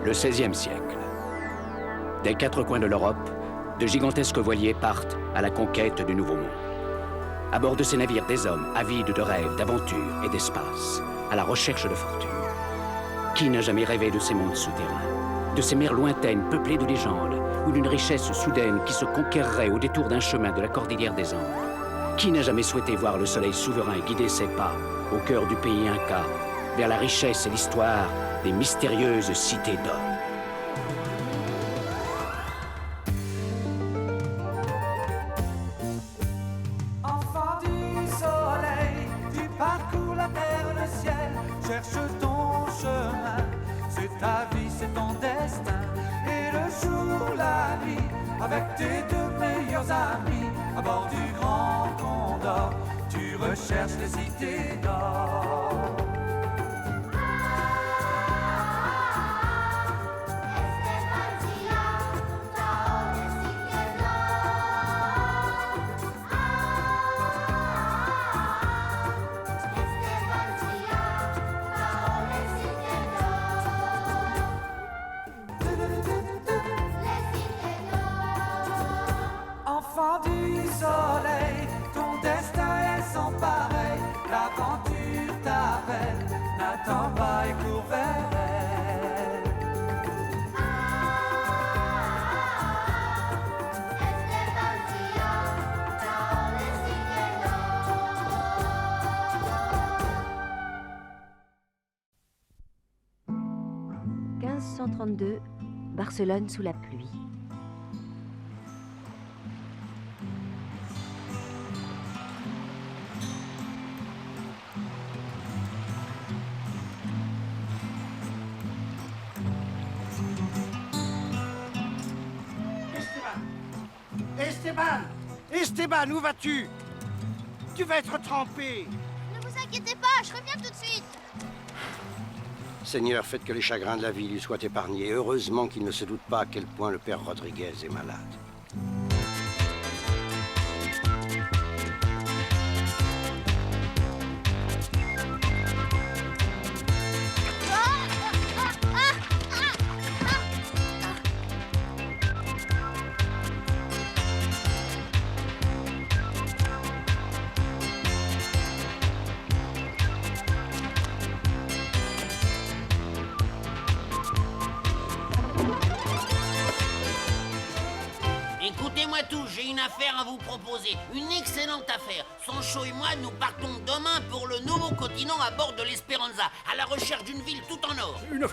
Le XVIe siècle. Des quatre coins de l'Europe, de gigantesques voiliers partent à la conquête du Nouveau Monde. À bord de ces navires, des hommes avides de rêves, d'aventures et d'espace, à la recherche de fortune. Qui n'a jamais rêvé de ces mondes souterrains, de ces mers lointaines peuplées de légendes, ou d'une richesse soudaine qui se conquerrait au détour d'un chemin de la cordillère des Andes? Qui n'a jamais souhaité voir le soleil souverain guider ses pas au cœur du pays Inca, vers la richesse et l'histoire des mystérieuses cités d'or? Enfant du soleil, tu parcours la terre, le ciel, cherche ton chemin. C'est ta vie, c'est ton destin. Et le jour, la nuit, avec tes deux meilleurs amis, à bord du Grand Condor, tu recherches les cités d'or. Enfant du soleil, ton destin est sans pareil. L'aventure t'appelle, n'attends pas et cours vers elle. « 1532, Barcelone sous la pluie. Esteban, où vas-tu? Tu vas être trempé. Ne vous inquiétez pas, je reviens tout de suite. Seigneur, faites que les chagrins de la vie lui soient épargnés. Heureusement qu'il ne se doute pas à quel point le père Rodriguez est malade. Écoutez-moi tous, j'ai une affaire à vous proposer, une excellente affaire. Sancho et moi, nous partons demain pour le nouveau continent à bord de l'Esperanza, à la recherche d'une ville tout en or. Une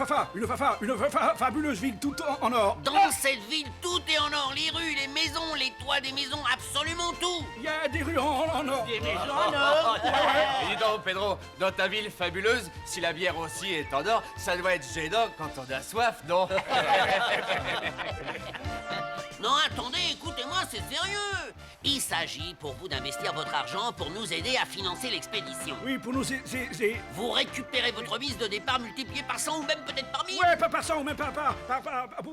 fabuleuse ville tout en or. Dans cette ville, tout est en or, les rues, les maisons, les toits des maisons, absolument tout. Il y a des rues en or. Des maisons en or. Et dis donc, Pedro, dans ta ville fabuleuse, si la bière aussi est en or, ça doit être gênant quand on a soif, non? Non, attendez, écoutez-moi, c'est sérieux. Il s'agit pour vous d'investir votre argent pour nous aider à financer l'expédition. Oui, pour nous Vous récupérez votre mise de départ multipliée par 100 ou même peut-être par 1000. Ouais, pas par 100 ou même pas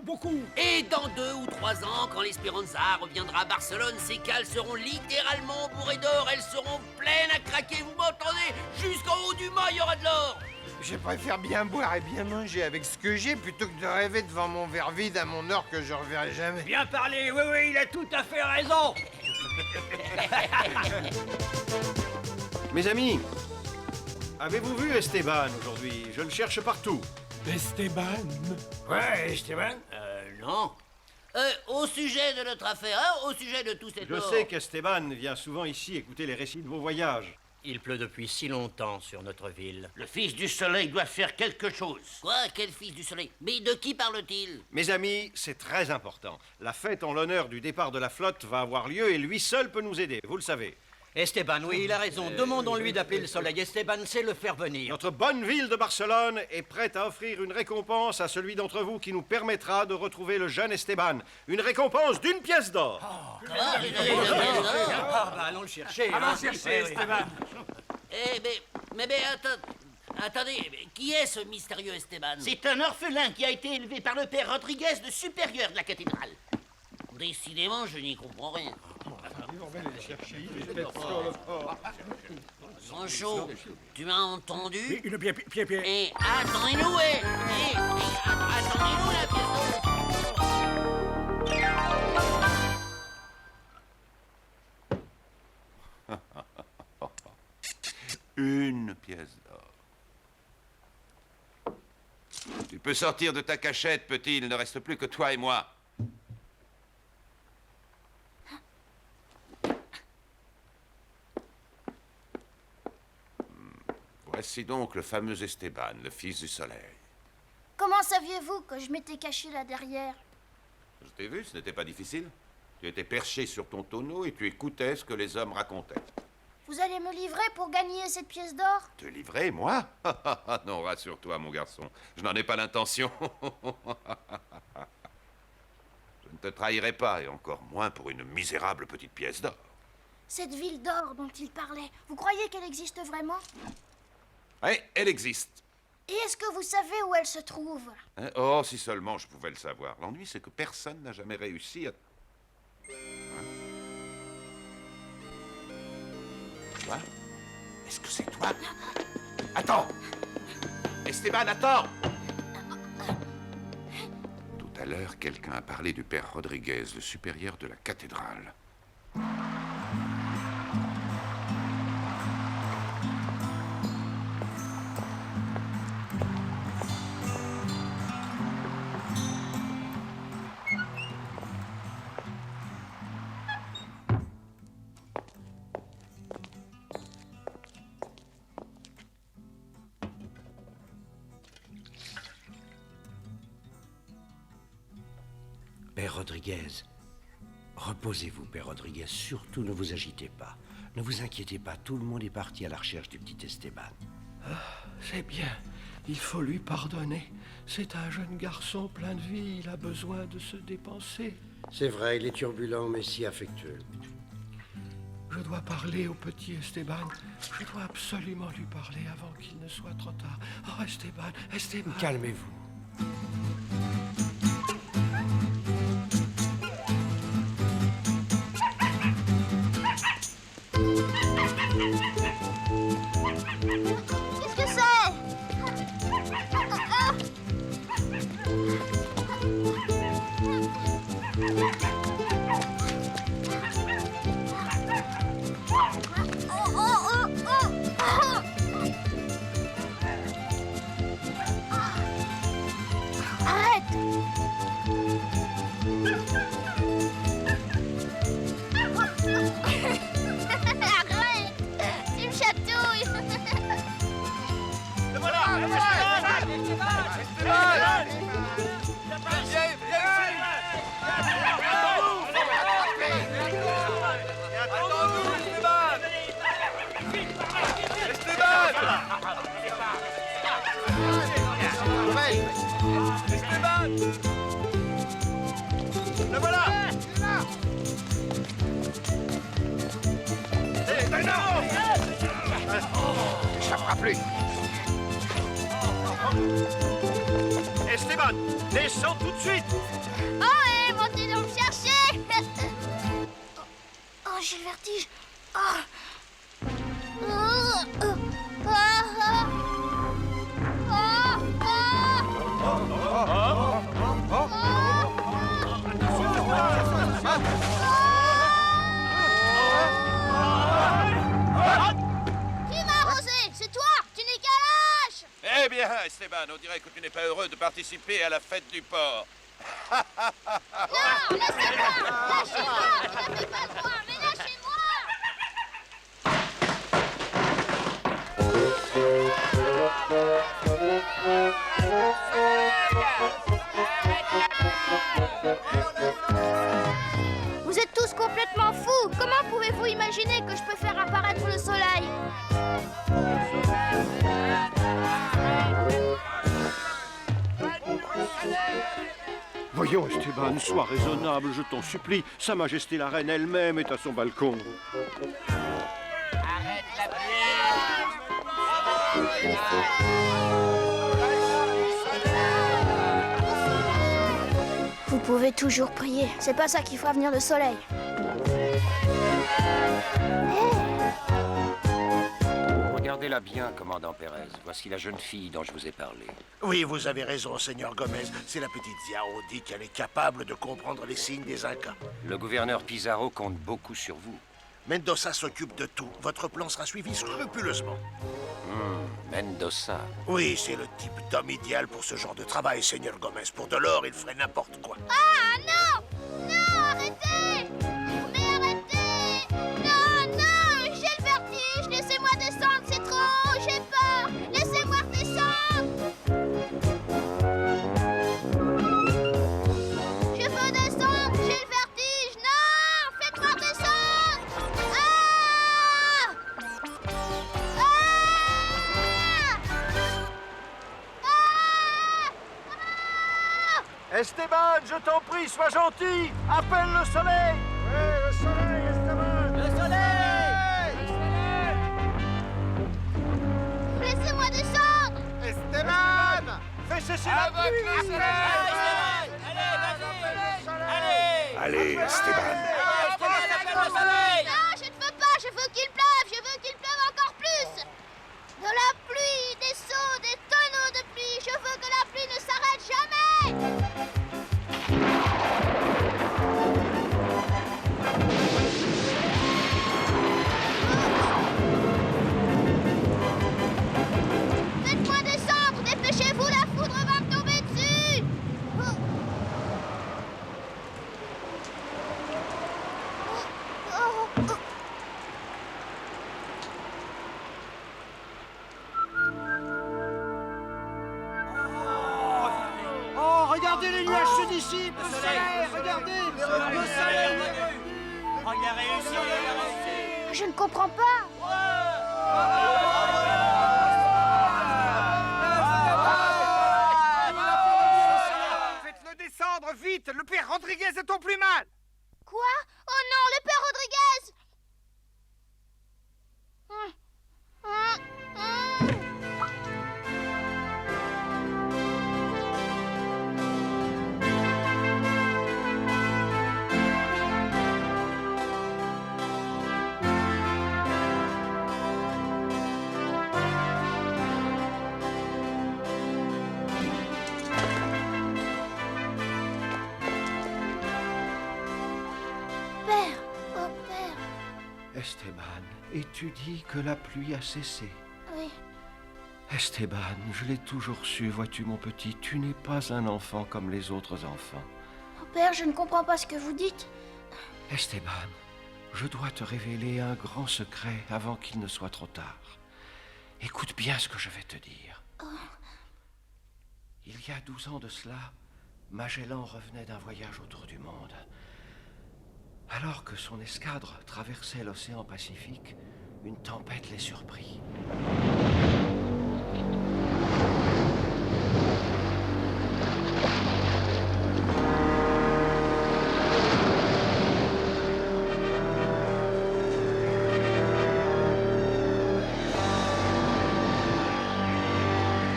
beaucoup. Et dans 2 ou 3 ans, quand l'Esperanza reviendra à Barcelone, ces cales seront littéralement bourrées d'or. Elles seront pleines à craquer, vous m'entendez? Jusqu'en haut du mât, il y aura de l'or. Je préfère bien boire et bien manger avec ce que j'ai plutôt que de rêver devant mon verre vide à mon or que je reverrai jamais. Bien parlé, oui, il a tout à fait raison. Mes amis, avez-vous vu Esteban aujourd'hui? Je le cherche partout. Esteban? Ouais, Esteban? Non. Au sujet de notre affaire, hein, au sujet de tout cet Je or. sais qu'Esteban vient souvent ici écouter les récits de vos voyages. Il pleut depuis si longtemps sur notre ville. Le fils du soleil doit faire quelque chose. Quoi? Quel fils du soleil? Mais de qui parle-t-il? Mes amis, c'est très important. La fête en l'honneur du départ de la flotte va avoir lieu et lui seul peut nous aider, vous le savez. Esteban, oui, il a raison. Demandons-lui d'appeler le soleil. Esteban sait le faire venir. Notre bonne ville de Barcelone est prête à offrir une récompense à celui d'entre vous qui nous permettra de retrouver le jeune Esteban. Une récompense d'1 pièce d'or. Allons le chercher. Allons chercher, Esteban. Mais attendez, qui est ce mystérieux Esteban? C'est un orphelin qui a été élevé par le père Rodriguez, le supérieur de la cathédrale. Décidément, je n'y comprends rien. Sancho, tu as entendu? Une pied. Et attendez-nous, attendez-nous la pièce d'or. Une pièce d'or. Tu peux sortir de ta cachette, petit, il ne reste plus que toi et moi. Voici donc le fameux Esteban, le fils du soleil. Comment saviez-vous que je m'étais caché là derrière? Je t'ai vu, ce n'était pas difficile. Tu étais perché sur ton tonneau et tu écoutais ce que les hommes racontaient. Vous allez me livrer pour gagner cette pièce d'or? Te livrer, moi? Non, rassure-toi, mon garçon. Je n'en ai pas l'intention. Je ne te trahirai pas, et encore moins pour une misérable petite pièce d'or. Cette ville d'or dont il parlait, vous croyez qu'elle existe vraiment? Oui, elle existe. Et est-ce que vous savez où elle se trouve? Hein? Oh, si seulement je pouvais le savoir. L'ennui, c'est que personne n'a jamais réussi à... Hein? Toi? Est-ce que c'est toi? Attends! Esteban, attends! Tout à l'heure, quelqu'un a parlé du père Rodriguez, le supérieur de la cathédrale. Père Rodriguez, reposez-vous, Père Rodriguez. Surtout ne vous agitez pas. Ne vous inquiétez pas, tout le monde est parti à la recherche du petit Esteban. C'est bien. Il faut lui pardonner. C'est un jeune garçon plein de vie. Il a besoin de se dépenser. C'est vrai, il est turbulent, mais si affectueux. Je dois parler au petit Esteban. Je dois absolument lui parler avant qu'il ne soit trop tard. Oh, Esteban. Calmez-vous. Qu'est-ce que c'est? Arrête! Arrête! Tu me chatouilles! Le voilà! Ça fera plus. Esteban, descends tout de suite! Oh, montez donc me chercher! Oh, j'ai le vertige! Qui m'a arrosé? C'est toi! Tu n'es qu'un lâche! Eh bien, Esteban, on dirait que tu n'es pas heureux de participer à la fête du port. Non, laissez-moi! Lâchez-moi! Je ne fais pas le droit, mais lâchez-moi! Vous êtes tous complètement fous! Comment pouvez-vous imaginer que je peux faire apparaître le soleil? Voyons, Esteban, sois raisonnable, je t'en supplie. Sa Majesté la Reine elle-même est à son balcon. Arrête la pluie! Vous pouvez toujours prier. C'est pas ça qui fera venir le soleil. Regardez-la bien, commandant Pérez. Voici la jeune fille dont je vous ai parlé. Oui, vous avez raison, Seigneur Gomez. C'est la petite Ziao dit qu'elle est capable de comprendre les signes des Incas. Le gouverneur Pizarro compte beaucoup sur vous. Mendoza s'occupe de tout. Votre plan sera suivi scrupuleusement. Mendoza. Oui, c'est le type d'homme idéal pour ce genre de travail, Seigneur Gomez. Pour de l'or, il ferait n'importe quoi. Ah, non! Non, arrêtez! Mais arrêtez! Non, non! J'ai le vertige! Laissez-moi descendre, c'est trop! J'ai peur! Laissez-moi descendre! Je veux descendre! J'ai le vertige! Non! Faites-moi descendre! Ah! Esteban, je t'en prie, sois gentil. Appelle le soleil. Oui, le soleil, Esteban. Le soleil! Laissez-moi descendre! Esteban, fais cesser la pluie. Allez, Esteban. Non, je ne veux pas! Je veux qu'il pleuve! Je veux qu'il pleuve encore plus! De la pluie, des seaux, des tonneaux de pluie! Je veux que la pluie ne s'arrête jamais! Faites-moi descendre! Dépêchez-vous, la foudre va me tomber dessus! Oh, regardez les nuages se dissipent. Le soleil, regardez. Le soleil. Regarde, réussi, Je ne comprends pas! Faites-le descendre, vite. Le père Rodriguez est au plus mal. Quoi? Oh non, le père Rodriguez! Père! Oh, père! Esteban, et tu dis que la pluie a cessé. Oui. Esteban, je l'ai toujours su, vois-tu mon petit, tu n'es pas un enfant comme les autres enfants. Oh, père, je ne comprends pas ce que vous dites. Esteban, je dois te révéler un grand secret avant qu'il ne soit trop tard. Écoute bien ce que je vais te dire. Oh. Il y a 12 ans de cela, Magellan revenait d'un voyage autour du monde. Alors que son escadre traversait l'océan Pacifique, une tempête les surprit.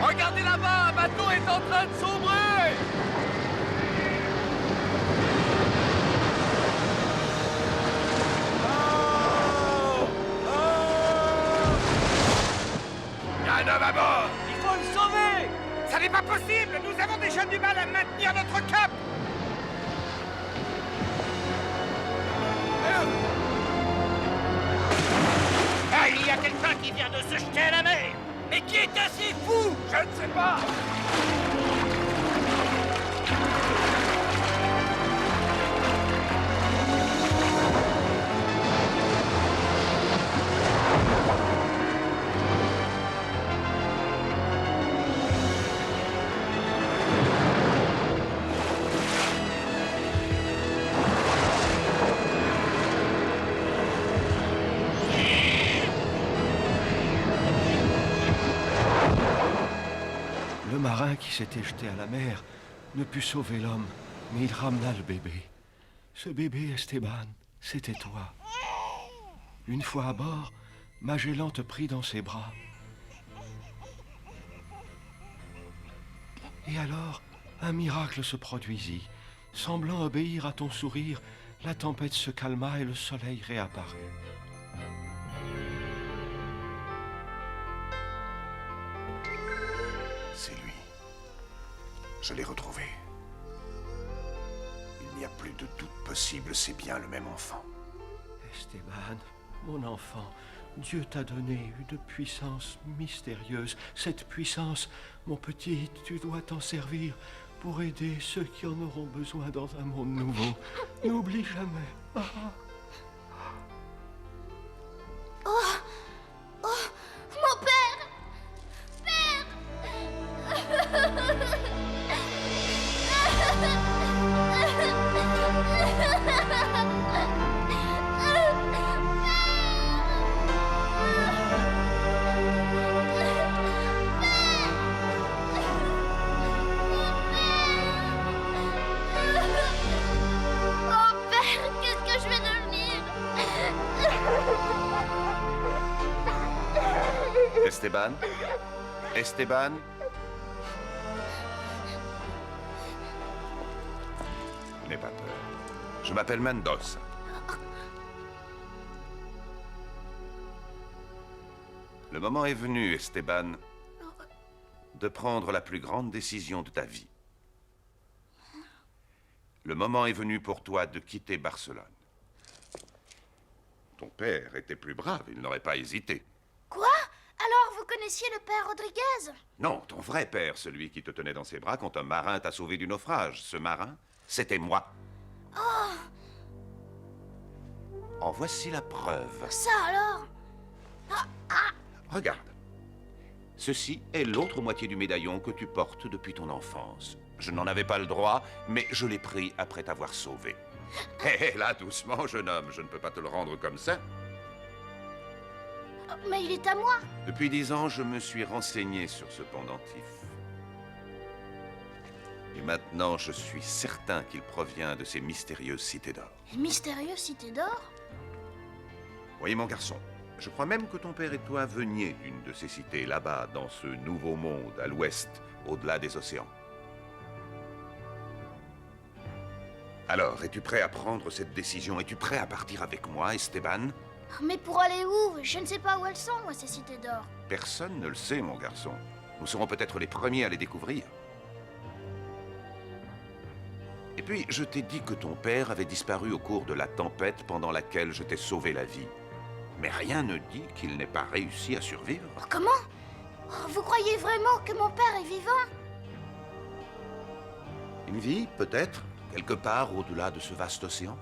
Regardez là-bas, un bateau est en train de sombrer! Un homme à bord. Il faut le sauver! Ça n'est pas possible. Nous avons déjà du mal à maintenir notre cap. Ah, il y a quelqu'un qui vient de se jeter à la mer! Mais qui est assez fou? Je ne sais pas. Le marin qui s'était jeté à la mer ne put sauver l'homme, mais il ramena le bébé. Ce bébé, Esteban, c'était toi. Une fois à bord, Magellan te prit dans ses bras. Et alors, un miracle se produisit. Semblant obéir à ton sourire, la tempête se calma et le soleil réapparut. Je l'ai retrouvé. Il n'y a plus de doute possible, c'est bien le même enfant. Esteban, mon enfant, Dieu t'a donné une puissance mystérieuse. Cette puissance, mon petit, tu dois t'en servir pour aider ceux qui en auront besoin dans un monde nouveau. N'oublie jamais. Ah. Oh, mon père! Oh, père, qu'est-ce que je vais devenir? Esteban? Esteban? N'aie pas peur. Je m'appelle Mendoza. Le moment est venu, Esteban, de prendre la plus grande décision de ta vie. Le moment est venu pour toi de quitter Barcelone. Ton père était plus brave, il n'aurait pas hésité. Quoi? Alors, vous connaissiez le père Rodriguez? Non, ton vrai père, celui qui te tenait dans ses bras quand un marin t'a sauvé du naufrage. Ce marin, c'était moi. Oh, En voici la preuve. ça alors? Regarde. Ceci est l'autre moitié du médaillon que tu portes depuis ton enfance. Je n'en avais pas le droit, mais je l'ai pris après t'avoir sauvé. Hé, là, doucement, jeune homme, je ne peux pas te le rendre comme ça. Mais il est à moi. Depuis 10 ans, je me suis renseigné sur ce pendentif. Et maintenant, je suis certain qu'il provient de ces mystérieuses cités d'or. Une mystérieuse cité d'or? Voyez, mon garçon, je crois même que ton père et toi veniez d'une de ces cités, là-bas, dans ce nouveau monde, à l'ouest, au-delà des océans. Alors, es-tu prêt à prendre cette décision? Es-tu prêt à partir avec moi, Esteban? Mais pour aller où? Je ne sais pas où elles sont, moi, ces cités d'or. Personne ne le sait, mon garçon. Nous serons peut-être les premiers à les découvrir. Et puis, je t'ai dit que ton père avait disparu au cours de la tempête pendant laquelle je t'ai sauvé la vie. Mais rien ne dit qu'il n'ait pas réussi à survivre. Comment? Vous croyez vraiment que mon père est vivant? Une vie, peut-être, quelque part au-delà de ce vaste océan.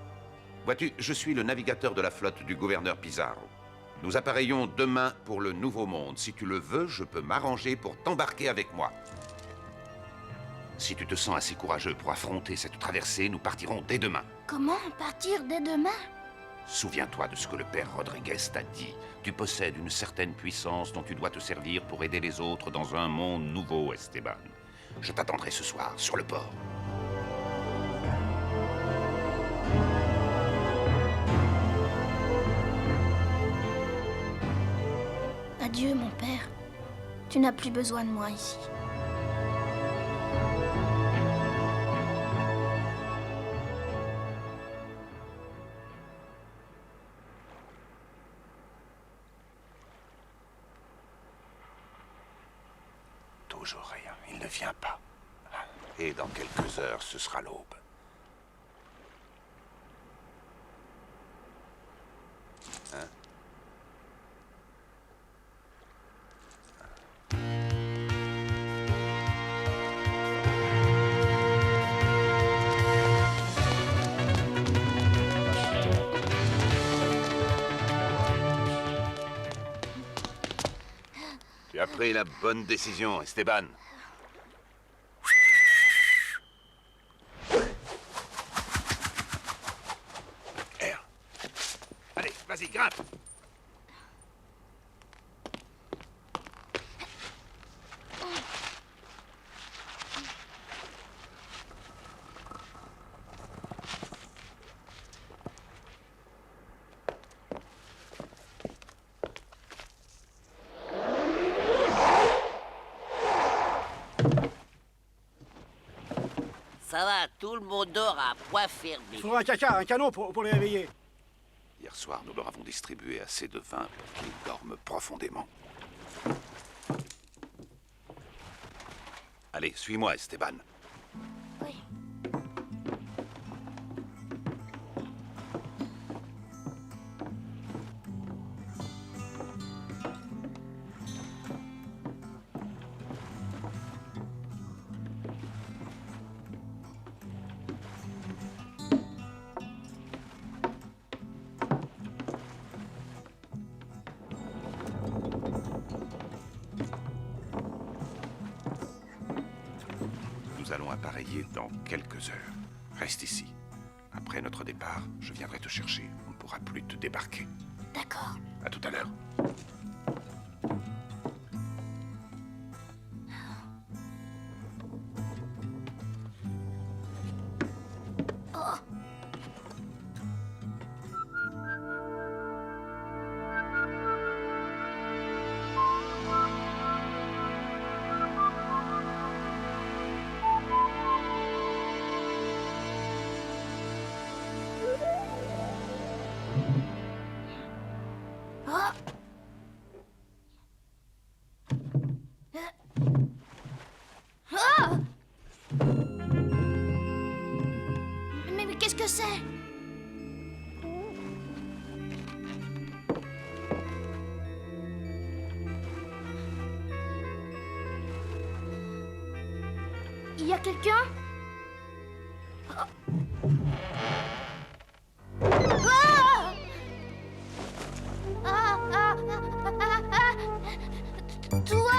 Vois-tu, je suis le navigateur de la flotte du gouverneur Pizarro. Nous appareillons demain pour le Nouveau Monde. Si tu le veux, je peux m'arranger pour t'embarquer avec moi. Si tu te sens assez courageux pour affronter cette traversée, nous partirons dès demain. Comment partir dès demain? Souviens-toi de ce que le père Rodriguez t'a dit. Tu possèdes une certaine puissance dont tu dois te servir pour aider les autres dans un monde nouveau, Esteban. Je t'attendrai ce soir, sur le port. Adieu, mon père. Tu n'as plus besoin de moi ici. Toujours rien, il ne vient pas. Et dans quelques heures, ce sera l'aube. Hein? Tu as pris la bonne décision, Esteban. Air. Allez, vas-y, grimpe. Ça va, tout le monde dort à poids fermé. Il faudra un canon pour les réveiller. Hier soir, nous leur avons distribué assez de vin pour qu'ils dorment profondément. Allez, suis-moi, Esteban. nous allons appareiller dans quelques heures. Reste ici. Après notre départ, je viendrai te chercher. On ne pourra plus te débarquer. D'accord. À tout à l'heure. Oh. Oh. Ah. Mais qu'est-ce que c'est? Il y a quelqu'un? Ah. Ah, ah, ah, ah, ah. Toi!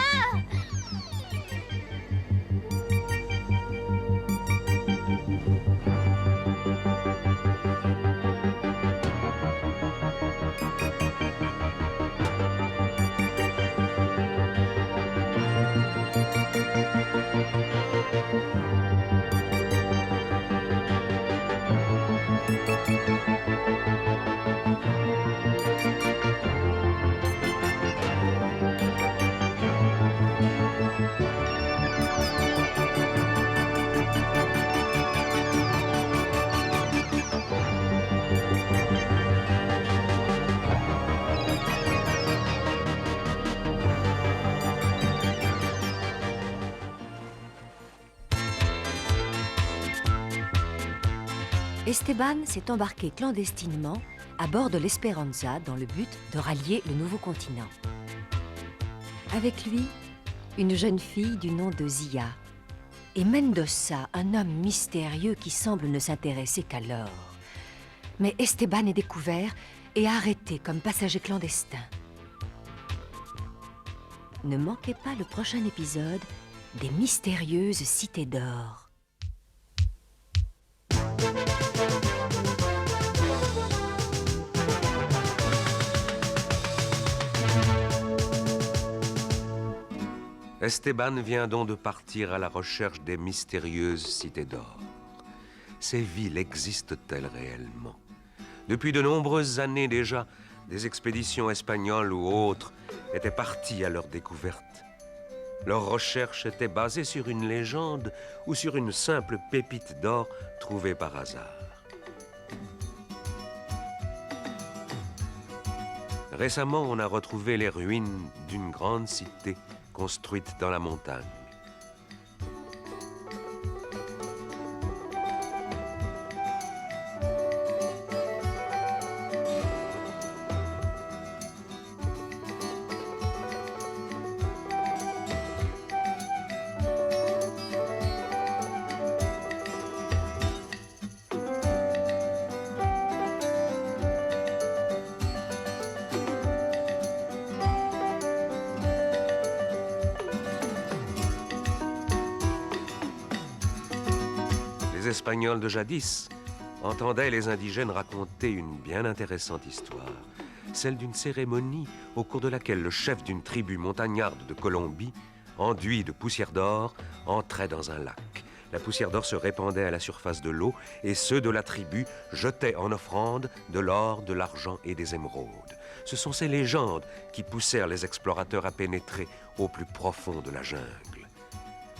Esteban s'est embarqué clandestinement à bord de l'Esperanza dans le but de rallier le nouveau continent. Avec lui, une jeune fille du nom de Zia et Mendoza, un homme mystérieux qui semble ne s'intéresser qu'à l'or. Mais Esteban est découvert et arrêté comme passager clandestin. Ne manquez pas le prochain épisode des mystérieuses cités d'or. Esteban vient donc de partir à la recherche des mystérieuses cités d'or. Ces villes existent-elles réellement? Depuis de nombreuses années déjà, des expéditions espagnoles ou autres étaient parties à leur découverte. Leurs recherches étaient basées sur une légende ou sur une simple pépite d'or trouvée par hasard. Récemment, on a retrouvé les ruines d'une grande cité construite dans la montagne. Les Espagnols de jadis entendaient les indigènes raconter une bien intéressante histoire, celle d'une cérémonie au cours de laquelle le chef d'une tribu montagnarde de Colombie, enduit de poussière d'or, entrait dans un lac. La poussière d'or se répandait à la surface de l'eau et ceux de la tribu jetaient en offrande de l'or, de l'argent et des émeraudes. Ce sont ces légendes qui poussèrent les explorateurs à pénétrer au plus profond de la jungle.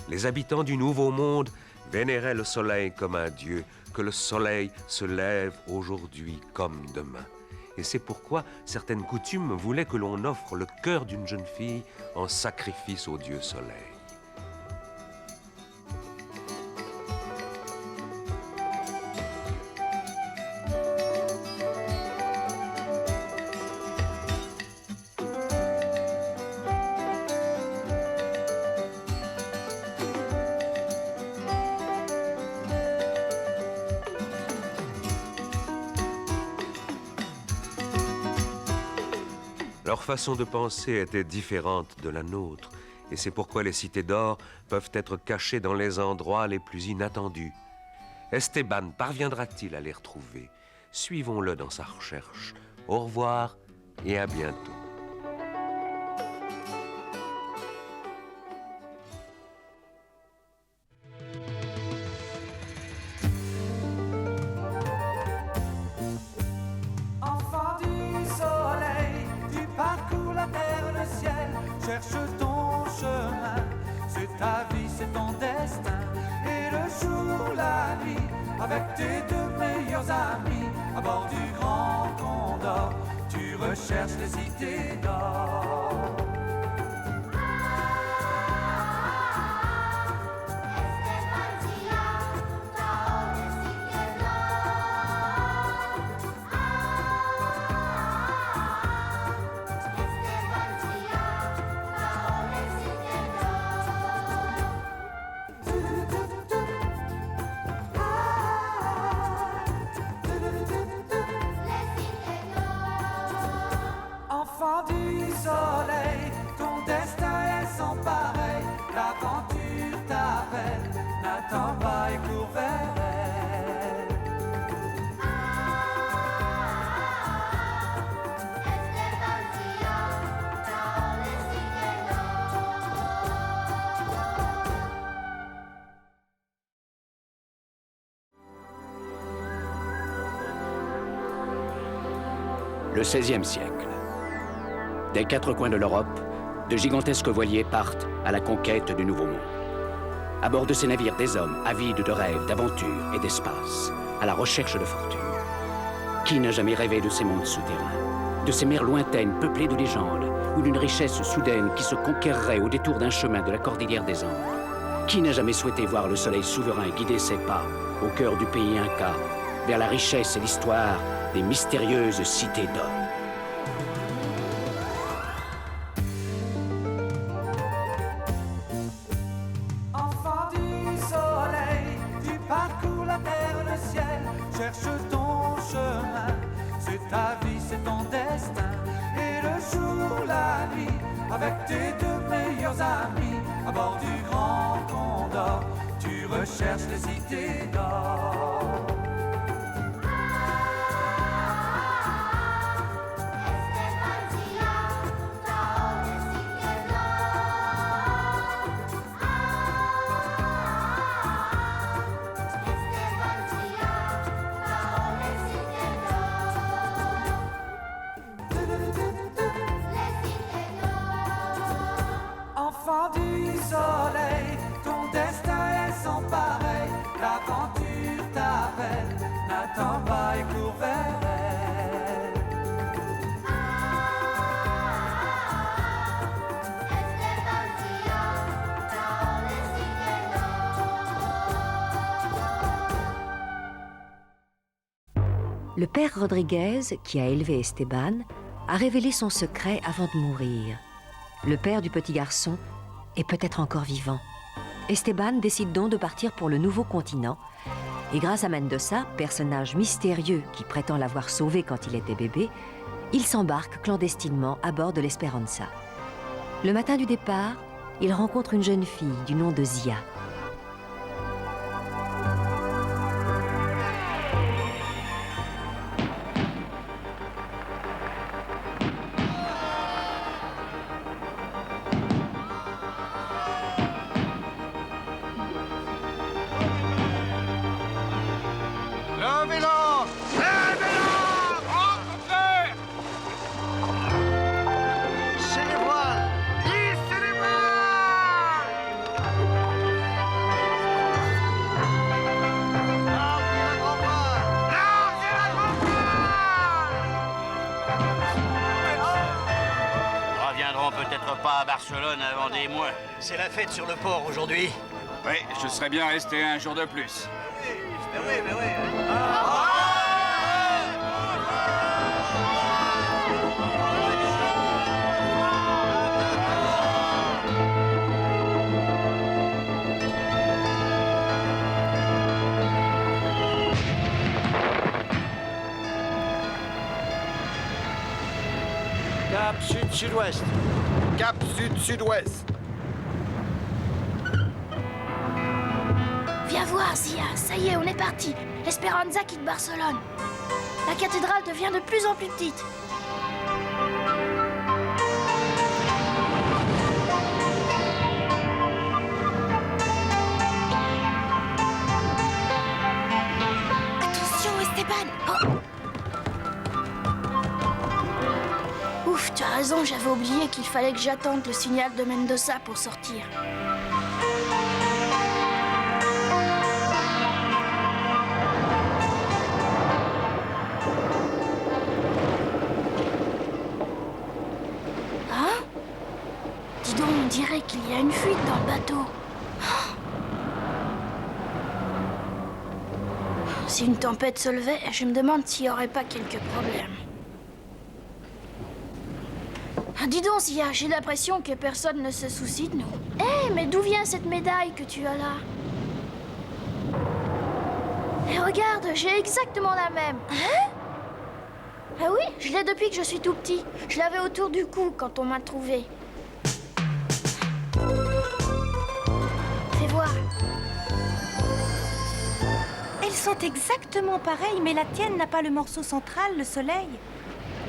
Les habitants du Nouveau Monde vénéraient le soleil comme un dieu, que le soleil se lève aujourd'hui comme demain. Et c'est pourquoi certaines coutumes voulaient que l'on offre le cœur d'une jeune fille en sacrifice au dieu soleil. Leur façon de penser était différente de la nôtre, Et c'est pourquoi les cités d'or peuvent être cachées dans les endroits les plus inattendus. Esteban parviendra-t-il à les retrouver? Suivons-le dans sa recherche. Au revoir et à bientôt. Enfant du soleil, tu parcours la terre, le ciel, cherche ton chemin. C'est ta vie, c'est ton destin. Et le jour, la nuit, avec tes deux meilleurs amis, à bord du Grand Condor, tu recherches les cités d'or. Enfant du soleil, ton destin est sans pareil. L'aventure t'appelle, n'attends pas et cours vers elle. Le XVIe siècle. Des quatre coins de l'Europe, de gigantesques voiliers partent à la conquête du Nouveau Monde. À bord de ces navires, des hommes avides de rêves, d'aventures et d'espace, à la recherche de fortune. Qui n'a jamais rêvé de ces mondes souterrains, de ces mers lointaines peuplées de légendes, ou d'une richesse soudaine qui se conquerrait au détour d'un chemin de la cordillère des Andes? Qui n'a jamais souhaité voir le soleil souverain guider ses pas au cœur du pays Inca, vers la richesse et l'histoire des mystérieuses cités d'or? Enfant du soleil, tu parcours la terre, le ciel, cherche ton chemin. C'est ta vie, c'est ton destin. Et le jour, la nuit, avec tes deux meilleurs amis, à bord du Grand Condor, tu recherches les cités d'or. Enfant du soleil, ton destin est sans pareil. L'aventure t'appelle, n'attends pas et cours vers elle. Le père Rodriguez, qui a élevé Esteban, a révélé son secret avant de mourir. Le père du petit garçon est peut-être encore vivant. Esteban décide donc de partir pour le nouveau continent. Et grâce à Mendoza, personnage mystérieux qui prétend l'avoir sauvé quand il était bébé, il s'embarque clandestinement à bord de l'Esperanza. Le matin du départ, il rencontre une jeune fille du nom de Zia. Peut-être pas à Barcelone avant des mois. C'est la fête sur le port aujourd'hui. Oui, je serais bien resté un jour de plus. Mais oui. Cap sud-sud-ouest. Cap sud-sud-ouest. voir, Zia, ça y est, on est parti. L'Esperanza quitte Barcelone. La cathédrale devient de plus en plus petite. Attention, Esteban. Ouf, tu as raison, j'avais oublié qu'il fallait que j'attende le signal de Mendoza pour sortir. Hein? Dis donc, on dirait qu'il y a une fuite dans le bateau. Si une tempête se levait, je me demande s'il n'y aurait pas quelques problèmes. Dis donc, Zia, j'ai l'impression que personne ne se soucie de nous. Hé, mais d'où vient cette médaille que tu as là? Et regarde, j'ai exactement la même. Hein? Ah oui, je l'ai depuis que je suis tout petit. Je l'avais autour du cou quand on m'a trouvé. Fais voir. Elles sont exactement pareilles, mais la tienne n'a pas le morceau central, le soleil.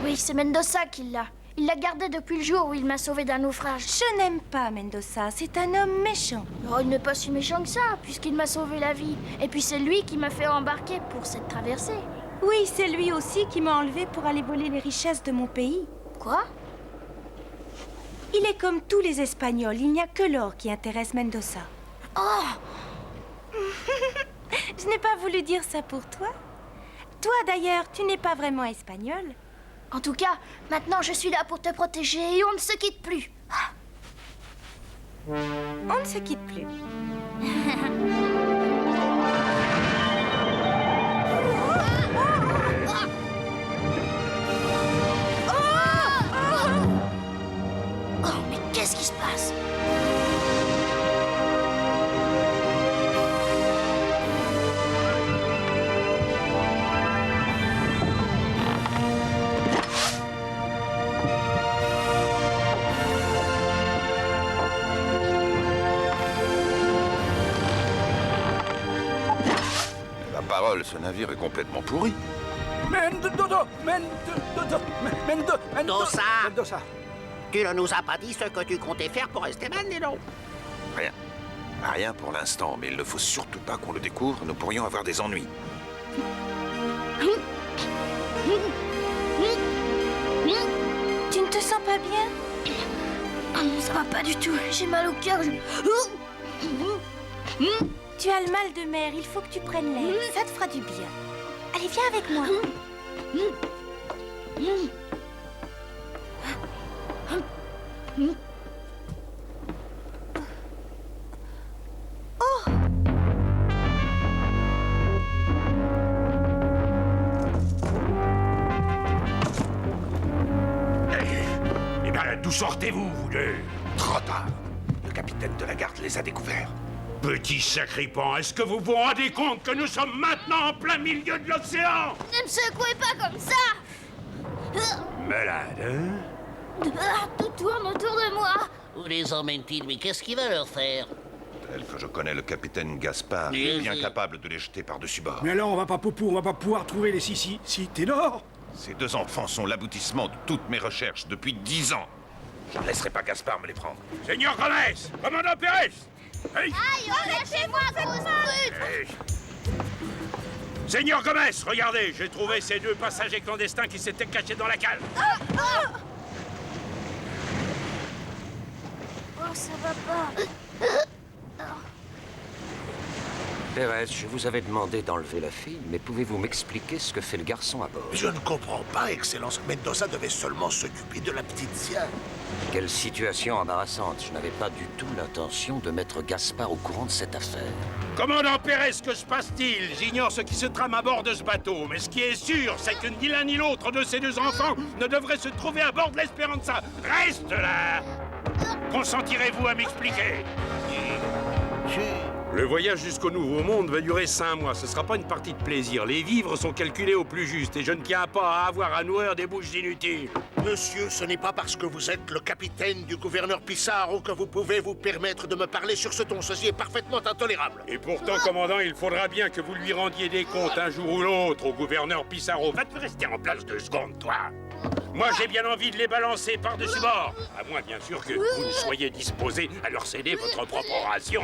Oui, c'est Mendoza qui l'a. Il l'a gardé depuis le jour où il m'a sauvé d'un naufrage. Je n'aime pas Mendoza, c'est un homme méchant. Oh, il n'est pas si méchant que ça, puisqu'il m'a sauvé la vie. Et puis c'est lui qui m'a fait embarquer pour cette traversée. Oui, c'est lui aussi qui m'a enlevé pour aller voler les richesses de mon pays. Quoi? Il est comme tous les Espagnols, il n'y a que l'or qui intéresse Mendoza. Oh! Je n'ai pas voulu dire ça pour toi. Toi d'ailleurs, tu n'es pas vraiment espagnol. En tout cas, maintenant je suis là pour te protéger et on ne se quitte plus. On ne se quitte plus. Oh, mais qu'est-ce qui se passe? Ce navire est complètement pourri. Mendoza! Tu ne nous as pas dit ce que tu comptais faire pour Esteban, dis donc. Rien. Rien pour l'instant, mais il ne faut surtout pas qu'on le découvre, nous pourrions avoir des ennuis. Tu ne te sens pas bien? Ça va pas du tout, j'ai mal au cœur. Tu as le mal de mer, il faut que tu prennes l'air. Ça te fera du bien. Allez, viens avec moi. Oh! Eh bien, d'où sortez-vous, vous deux? Trop tard. Le capitaine de la garde les a découverts. Petit sacripant, est-ce que vous vous rendez compte que nous sommes maintenant en plein milieu de l'océan? Ne me secouez pas comme ça! Malade, hein? Tout tourne autour de moi. Où les emmène-t-il? Mais qu'est-ce qu'il va leur faire? Tel que je connais le capitaine Gaspard, il est bien capable de les jeter par-dessus bord. Mais alors, on va pas pouvoir trouver les Sissi. Si, Ténor? Ces deux enfants sont l'aboutissement de toutes mes recherches depuis 10 ans. Je ne laisserai pas Gaspard me les prendre. Seigneur Gomez, commandant Pérez! Aïe, lâchez-moi, grosse brute! Seigneur Gomez, regardez, j'ai trouvé ces deux passagers clandestins qui s'étaient cachés dans la cale. Oh, ça va pas. Pérez, je vous avais demandé d'enlever la fille, mais pouvez-vous m'expliquer ce que fait le garçon à bord? Je ne comprends pas, Excellence. Mendoza devait seulement s'occuper de la petite Zia. Quelle situation embarrassante. Je n'avais pas du tout l'intention de mettre Gaspard au courant de cette affaire. Commandant Pérez, que se passe-t-il? J'ignore ce qui se trame à bord de ce bateau, mais ce qui est sûr, c'est que ni l'un ni l'autre de ces deux enfants ne devrait se trouver à bord de l'Esperanza. Reste là! Consentirez-vous à m'expliquer? Le voyage jusqu'au Nouveau Monde va durer 5 mois. Ce sera pas une partie de plaisir. Les vivres sont calculés au plus juste et je ne tiens pas à avoir à nourrir des bouches inutiles. Monsieur, ce n'est pas parce que vous êtes le capitaine du gouverneur Pissarro que vous pouvez vous permettre de me parler sur ce ton. Ceci est parfaitement intolérable. Et pourtant, commandant, il faudra bien que vous lui rendiez des comptes un jour ou l'autre au gouverneur Pissarro. Va-tu rester en place 2 secondes, toi? Moi, j'ai bien envie de les balancer par-dessus bord. À moins, bien sûr, que vous ne soyez disposé à leur céder votre propre ration.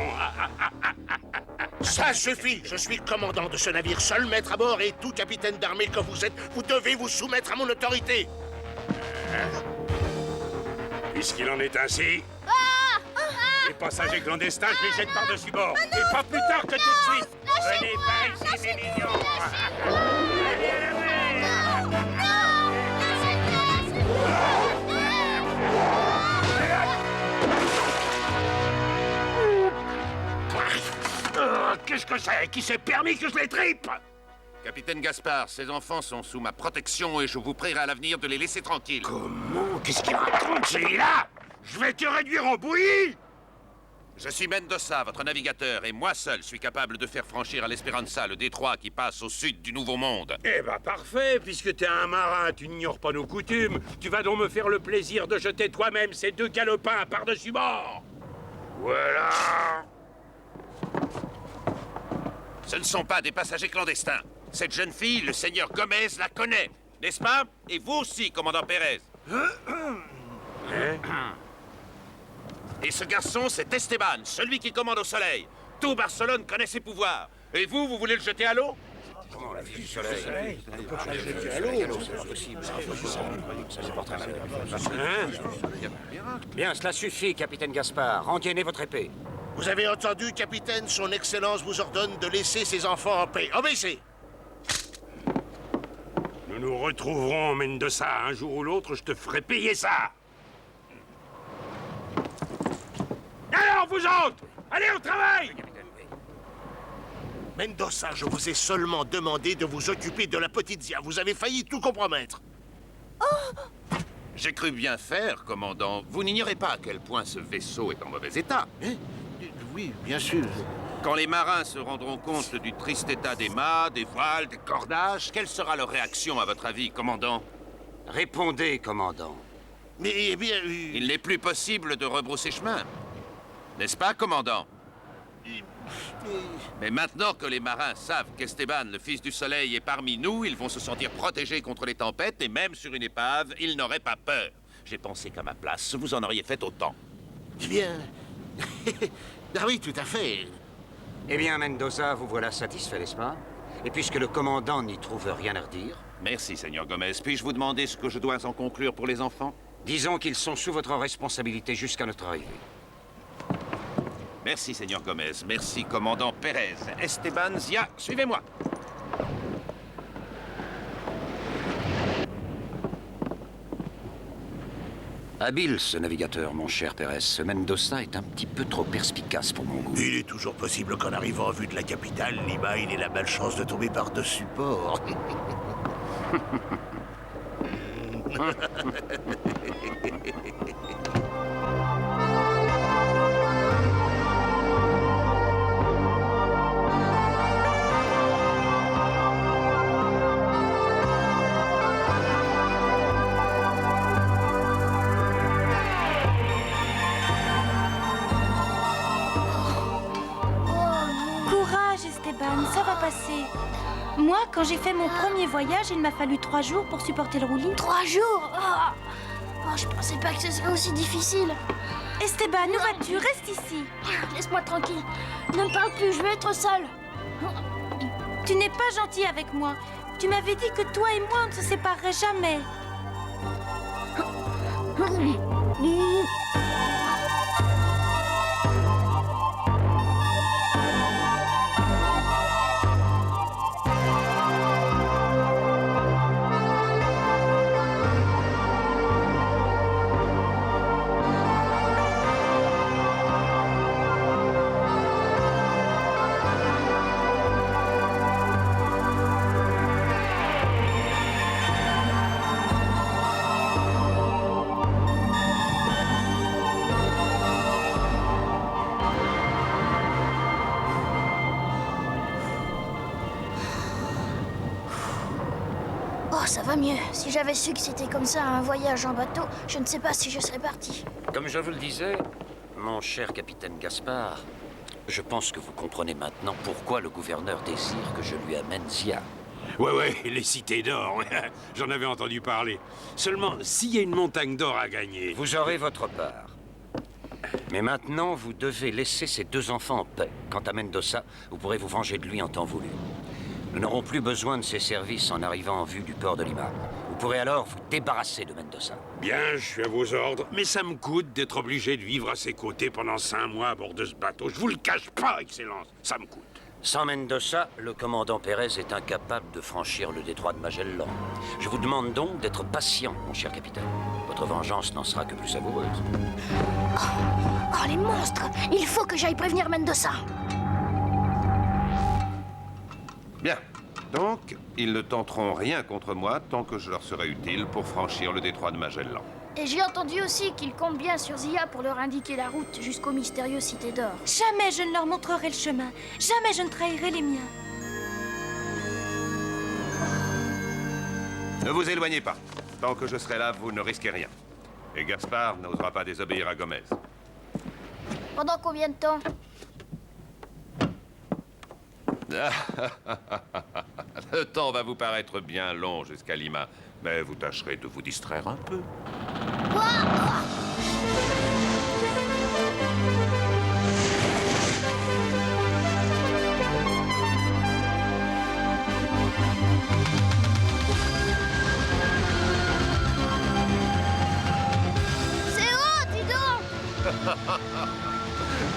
Ça suffit. Je suis commandant de ce navire, seul maître à bord, et tout capitaine d'armée que vous êtes, vous devez vous soumettre à mon autorité. Puisqu'il en est ainsi, les passagers clandestins, je les jette par-dessus bord. Et pas plus tard que tout de suite. Venez pas ici, mes mignons. Allez à la mer. Qu'est-ce que c'est? Qui s'est permis que je les tripe? Capitaine Gaspard, ces enfants sont sous ma protection et je vous prierai à l'avenir de les laisser tranquilles. Comment? Qu'est-ce qu'il raconte, celui-là? Je vais te réduire en bouillie! Je suis Mendoza, votre navigateur, et moi seul suis capable de faire franchir à l'Espéranza le détroit qui passe au sud du Nouveau Monde. Eh ben parfait, puisque t'es un marin, tu n'ignores pas nos coutumes. Tu vas donc me faire le plaisir de jeter toi-même ces 2 galopins par-dessus bord. Voilà. Ce ne sont pas des passagers clandestins. Cette jeune fille, le seigneur Gomez, la connaît, n'est-ce pas? Et vous aussi, commandant Pérez. Et ce garçon, c'est Esteban, celui qui commande au soleil. Tout Barcelone connaît ses pouvoirs. Et vous, vous voulez le jeter à l'eau? Comment la vie du soleil? Bien, cela suffit, capitaine Gaspard. Rengainez votre épée. Vous avez entendu, capitaine? Son Excellence vous ordonne de laisser ses enfants en paix. Obéissez! Nous nous retrouverons, Mendoza. Un jour ou l'autre, je te ferai payer ça. Alors, vous autres, allez au travail! Mendoza, je vous ai seulement demandé de vous occuper de la petite Zia. Vous avez failli tout compromettre. J'ai cru bien faire, commandant. Vous n'ignorez pas à quel point ce vaisseau est en mauvais état. Oui, bien sûr. Quand les marins se rendront compte du triste état des mâts, des voiles, des cordages, quelle sera leur réaction, à votre avis, commandant? Répondez, commandant. Mais, eh bien... Il n'est plus possible de rebrousser chemin. N'est-ce pas, commandant? Mais maintenant que les marins savent qu'Esteban, le fils du soleil, est parmi nous, ils vont se sentir protégés contre les tempêtes, et même sur une épave, ils n'auraient pas peur. J'ai pensé qu'à ma place, vous en auriez fait autant. Eh bien... ah oui, tout à fait. Eh bien, Mendoza, vous voilà satisfait, n'est-ce pas? Et puisque le commandant n'y trouve rien à redire... Merci, Seigneur Gomez. Puis-je vous demander ce que je dois en conclure pour les enfants? Disons qu'ils sont sous votre responsabilité jusqu'à notre arrivée. Merci, Seigneur Gomez. Merci, commandant Pérez. Esteban, Zia, suivez-moi. Habile, ce navigateur, mon cher Pérez. Ce Mendoza est un petit peu trop perspicace pour mon goût. Il est toujours possible qu'en arrivant en vue de la capitale, Lima, il ait la malchance de tomber par-dessus bord. Ça va passer. Moi, quand j'ai fait mon premier voyage, il m'a fallu 3 jours pour supporter le roulis. 3 jours? Je pensais pas que ce serait aussi difficile. Esteban, où vas-tu? Reste ici. Laisse-moi tranquille. Ne me parle plus, je veux être seule. Tu n'es pas gentil avec moi. Tu m'avais dit que toi et moi, on ne se séparerait jamais. ça va mieux. Si j'avais su que c'était comme ça un voyage en bateau, je ne sais pas si je serais parti. Comme je vous le disais, mon cher capitaine Gaspard, je pense que vous comprenez maintenant pourquoi le gouverneur désire que je lui amène Zia. Ouais, les cités d'or, j'en avais entendu parler. Seulement, s'il y a une montagne d'or à gagner... Vous aurez votre part. Mais maintenant, vous devez laisser ces 2 enfants en paix. Quant à Mendoza, vous pourrez vous venger de lui en temps voulu. Nous n'aurons plus besoin de ses services en arrivant en vue du port de Lima. Vous pourrez alors vous débarrasser de Mendoza. Bien, je suis à vos ordres, mais ça me coûte d'être obligé de vivre à ses côtés pendant 5 mois à bord de ce bateau. Je vous le cache pas, Excellence, ça me coûte. Sans Mendoza, le commandant Pérez est incapable de franchir le détroit de Magellan. Je vous demande donc d'être patient, mon cher capitaine. Votre vengeance n'en sera que plus savoureuse. Oh, les monstres! Il faut que j'aille prévenir Mendoza. Bien. Donc, ils ne tenteront rien contre moi tant que je leur serai utile pour franchir le détroit de Magellan. Et j'ai entendu aussi qu'ils comptent bien sur Zia pour leur indiquer la route jusqu'aux mystérieuses cités d'or. Jamais je ne leur montrerai le chemin. Jamais je ne trahirai les miens. Ne vous éloignez pas. Tant que je serai là, vous ne risquez rien. Et Gaspard n'osera pas désobéir à Gomez. Pendant combien de temps? Le temps va vous paraître bien long jusqu'à Lima, mais vous tâcherez de vous distraire un peu. C'est haut, dis donc!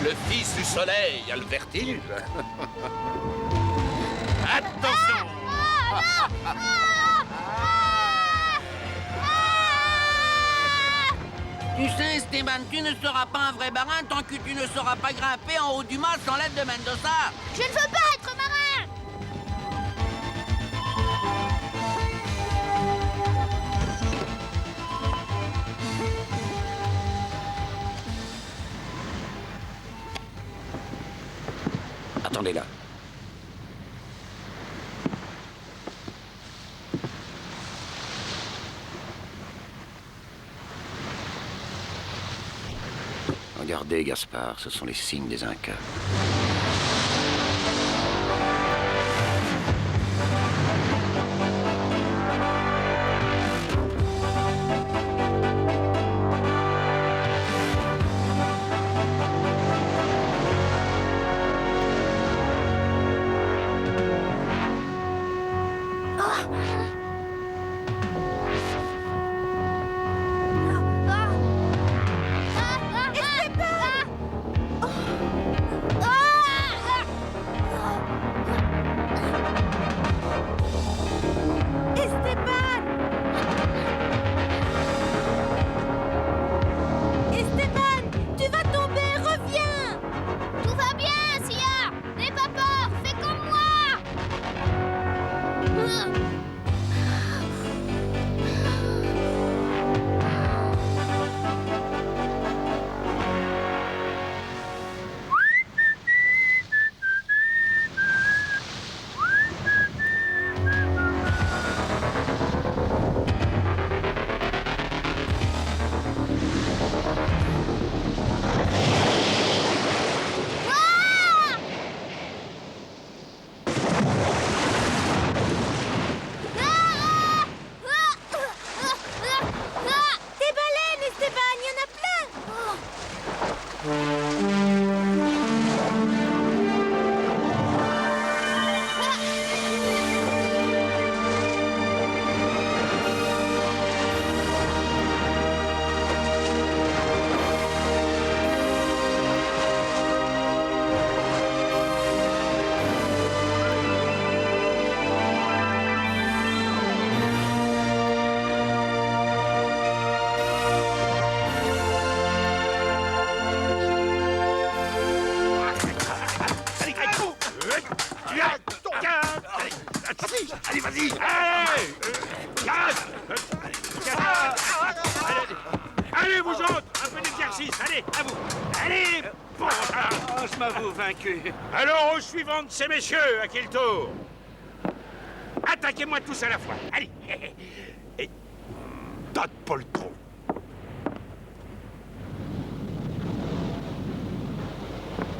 Le fils du soleil a le vertige. Attention! Tu sais, Esteban, tu ne seras pas un vrai marin tant que tu ne sauras pas grimper en haut du mât sans l'aide de Mendoza. Je ne veux pas être marin! Attendez là. Regardez, Gaspard, ce sont les signes des Incas. Allez, vas-y! Allez! Allez, vous autres! Un peu d'exercice! Allez, à vous! Allez! Bon, je m'avoue vaincu. Alors, au suivant de ces messieurs, à qui le tour? attaquez-moi tous à la fois. Allez. Et... Todd Poltron.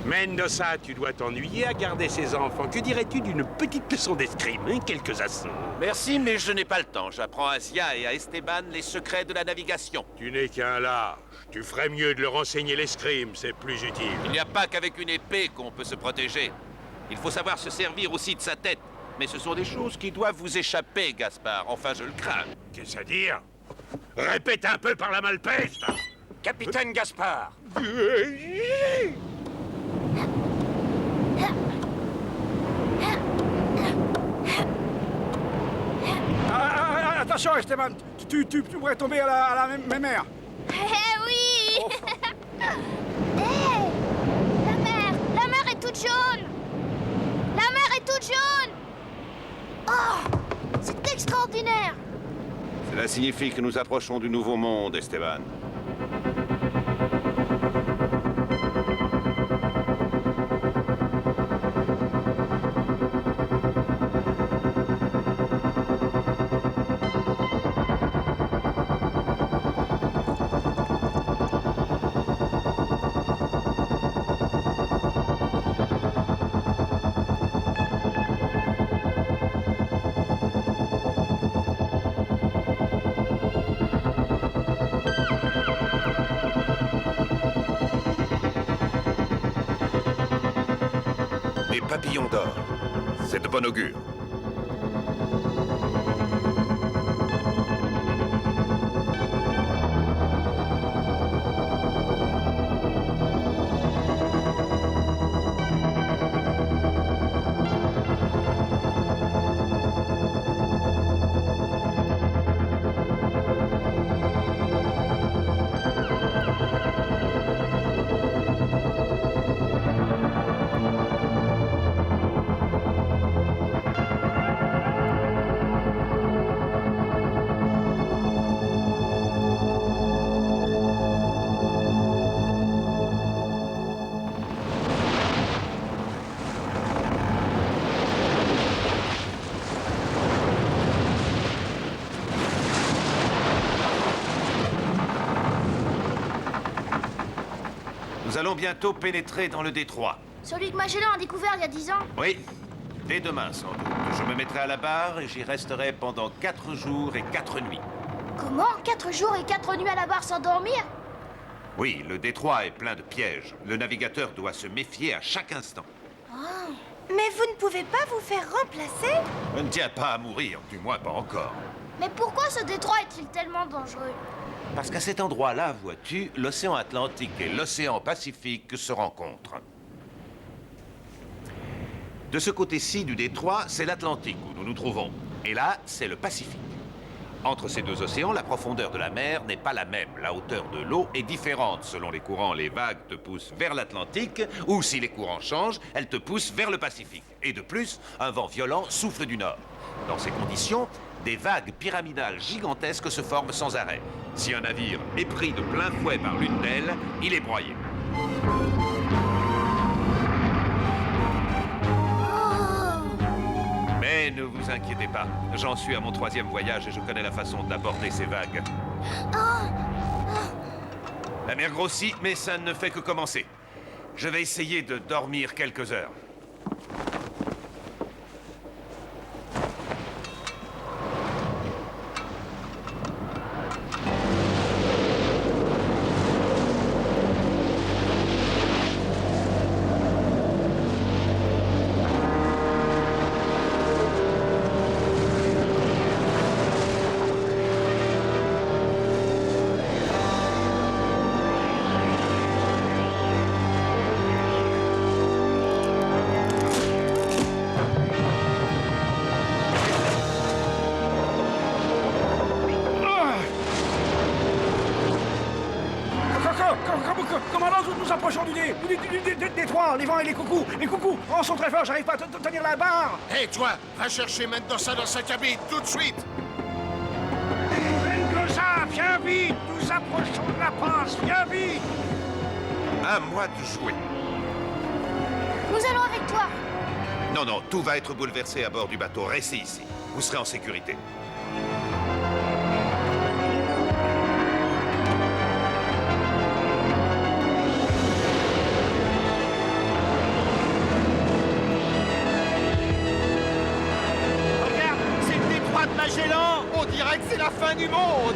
Mendoza, tu dois t'ennuyer à garder ces enfants. Que dirais-tu d'une petite leçon d'escrime, hein? Quelques assauts. Merci, mais je n'ai pas le temps. J'apprends à Zia et à Esteban les secrets de la navigation. Tu n'es qu'un lâche. Tu ferais mieux de leur enseigner l'escrime, c'est plus utile. Il n'y a pas qu'avec une épée qu'on peut se protéger. Il faut savoir se servir aussi de sa tête. Mais ce sont des choses qui doivent vous échapper, Gaspard. Enfin, je le crains. Qu'est-ce à dire? Répète un peu par la malpeste. Capitaine Gaspard. Attention, Esteban, tu pourrais tomber à la même mer. Eh oui. La mer est toute jaune. La mer est toute jaune. Oh, c'est extraordinaire. Cela signifie que nous approchons du nouveau monde, Esteban. Papillon d'or. C'est de bon augure. Nous allons bientôt pénétrer dans le détroit. Celui que Magellan a découvert il y a 10 ans. Oui, dès demain sans doute. Je me mettrai à la barre et j'y resterai pendant 4 jours et 4 nuits. Comment 4 jours et 4 nuits à la barre sans dormir? Oui, le détroit est plein de pièges. Le navigateur doit se méfier à chaque instant. Oh. Mais vous ne pouvez pas vous faire remplacer? Je ne tiens pas à mourir, du moins pas encore. Mais pourquoi ce détroit est-il tellement dangereux? Parce qu'à cet endroit-là, vois-tu, l'océan Atlantique et l'océan Pacifique se rencontrent. De ce côté-ci du détroit, c'est l'Atlantique où nous nous trouvons. Et là, c'est le Pacifique. Entre ces deux océans, la profondeur de la mer n'est pas la même. La hauteur de l'eau est différente. Selon les courants, les vagues te poussent vers l'Atlantique, ou si les courants changent, elles te poussent vers le Pacifique. Et de plus, un vent violent souffle du nord. Dans ces conditions, des vagues pyramidales gigantesques se forment sans arrêt. Si un navire est pris de plein fouet par l'une d'elles, il est broyé. Mais ne vous inquiétez pas, j'en suis à mon 3e voyage et je connais la façon d'aborder ces vagues. La mer grossit, mais ça ne fait que commencer. Je vais essayer de dormir quelques heures. Commandant, nous approchons du détroit. Les vents et les coucous, oh, sont très forts, j'arrive pas à tenir la barre. Hé, toi, va chercher Mendoza dans sa cabine, tout de suite. Mendoza, viens vite, nous approchons de la passe, viens vite. À moi de jouer. Nous allons avec toi. Non, non, tout va être bouleversé à bord du bateau. Restez ici. Vous serez en sécurité. Regarde, c'est le détroit de Magellan. On dirait que c'est la fin du monde.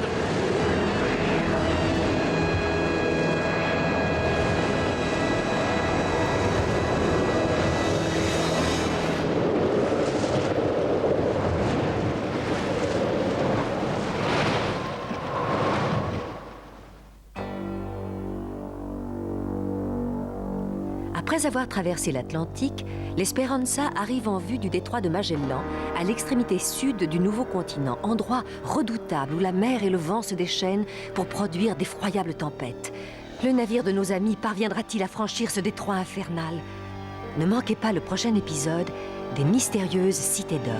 Après avoir traversé l'Atlantique, l'Esperanza arrive en vue du détroit de Magellan, à l'extrémité sud du nouveau continent, endroit redoutable où la mer et le vent se déchaînent pour produire d'effroyables tempêtes. Le navire de nos amis parviendra-t-il à franchir ce détroit infernal? Ne manquez pas le prochain épisode des mystérieuses cités d'or.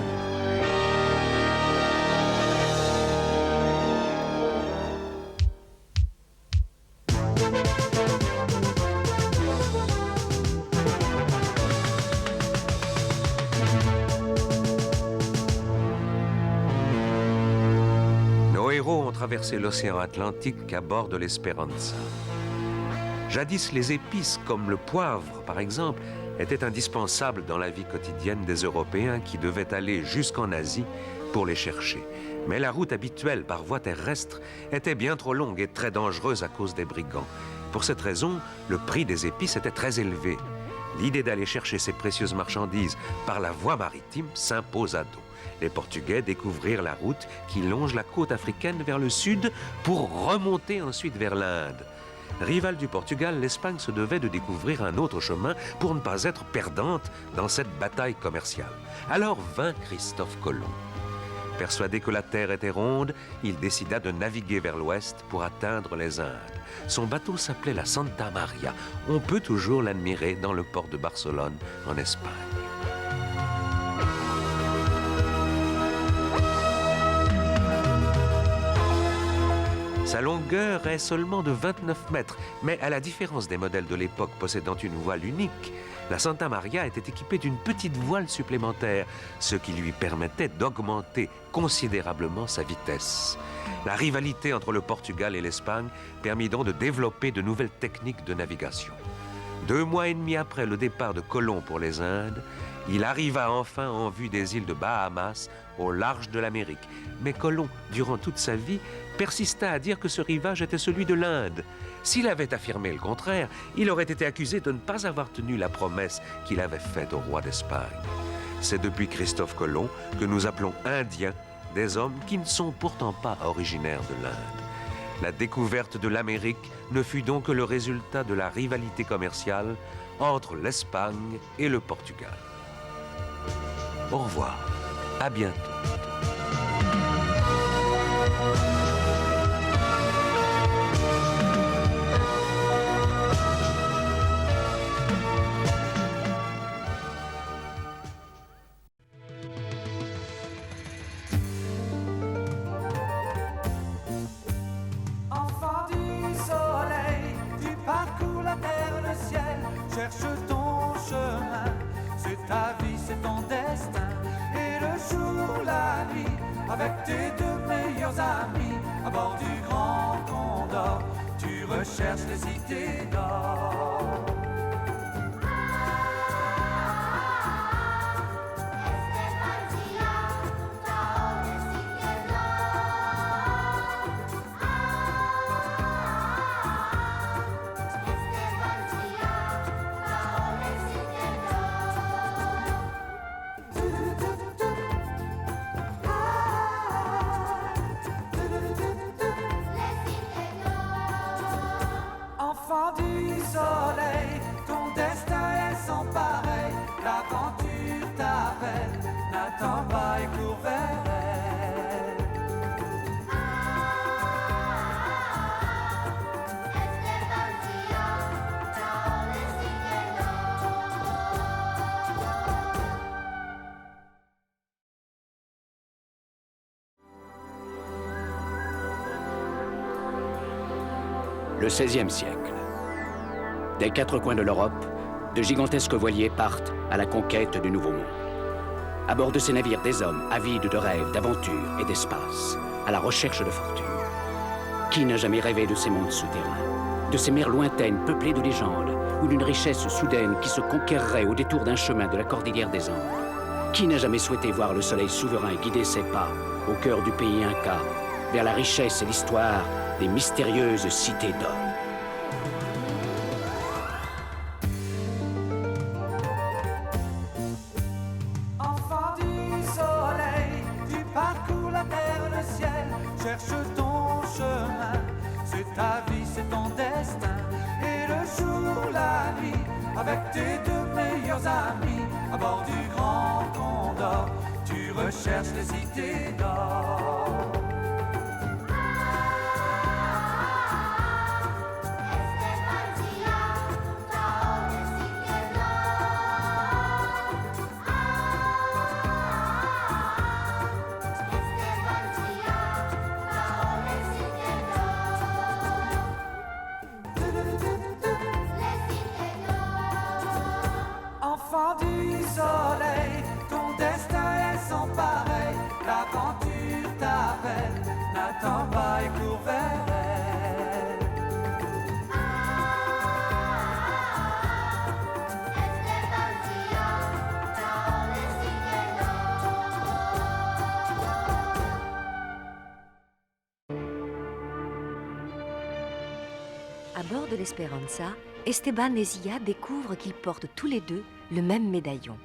Traverser l'océan Atlantique à bord de l'Esperanza. Jadis, les épices, comme le poivre par exemple, étaient indispensables dans la vie quotidienne des Européens qui devaient aller jusqu'en Asie pour les chercher. Mais la route habituelle par voie terrestre était bien trop longue et très dangereuse à cause des brigands. Pour cette raison, le prix des épices était très élevé. L'idée d'aller chercher ces précieuses marchandises par la voie maritime s'impose à dos. Les Portugais découvrirent la route qui longe la côte africaine vers le sud pour remonter ensuite vers l'Inde. Rivale du Portugal, l'Espagne se devait de découvrir un autre chemin pour ne pas être perdante dans cette bataille commerciale. Alors vint Christophe Colomb. Persuadé que la terre était ronde, il décida de naviguer vers l'ouest pour atteindre les Indes. Son bateau s'appelait la Santa Maria. On peut toujours l'admirer dans le port de Barcelone, en Espagne. Sa longueur est seulement de 29 mètres, mais à la différence des modèles de l'époque possédant une voile unique, la Santa Maria était équipée d'une petite voile supplémentaire, ce qui lui permettait d'augmenter considérablement sa vitesse. La rivalité entre le Portugal et l'Espagne permit donc de développer de nouvelles techniques de navigation. 2 mois et demi après le départ de Colomb pour les Indes, il arriva enfin en vue des îles de Bahamas, au large de l'Amérique. Mais Colomb, durant toute sa vie, persista à dire que ce rivage était celui de l'Inde. S'il avait affirmé le contraire, il aurait été accusé de ne pas avoir tenu la promesse qu'il avait faite au roi d'Espagne. C'est depuis Christophe Colomb que nous appelons Indiens des hommes qui ne sont pourtant pas originaires de l'Inde. La découverte de l'Amérique ne fut donc que le résultat de la rivalité commerciale entre l'Espagne et le Portugal. Au revoir, à bientôt. Enfant du soleil, tu parcours la terre, le ciel, cherche ton chemin. C'est ta vie, c'est ton destin. Et le jour, la nuit, avec tes 2 meilleurs amis, à bord du Grand Condor, tu recherches les cités d'or. Enfant du soleil, ton destin est sans pareil. L'aventure t'appelle, n'attends pas et cours vers elle. Le XVIe siècle. Des 4 coins de l'Europe, de gigantesques voiliers partent à la conquête du Nouveau Monde. À bord de ces navires, des hommes avides de rêves, d'aventures et d'espace, à la recherche de fortune. Qui n'a jamais rêvé de ces mondes souterrains, de ces mers lointaines peuplées de légendes, ou d'une richesse soudaine qui se conquerrait au détour d'un chemin de la cordillère des Andes? Qui n'a jamais souhaité voir le soleil souverain guider ses pas au cœur du pays Inca, vers la richesse et l'histoire des mystérieuses cités d'or? Enfant du soleil, tu parcours la terre, le ciel, cherche ton chemin. C'est ta vie, c'est ton destin. Et le jour, la nuit, avec tes deux meilleurs amis, à bord du Grand Condor, tu recherches les cités d'or. Enfant du soleil, ton destin est sans pareil. L'aventure t'appelle, n'attends pas et cours vers elle. À bord de l'Esperanza, Esteban et Zia découvrent qu'ils portent tous les deux le même médaillon.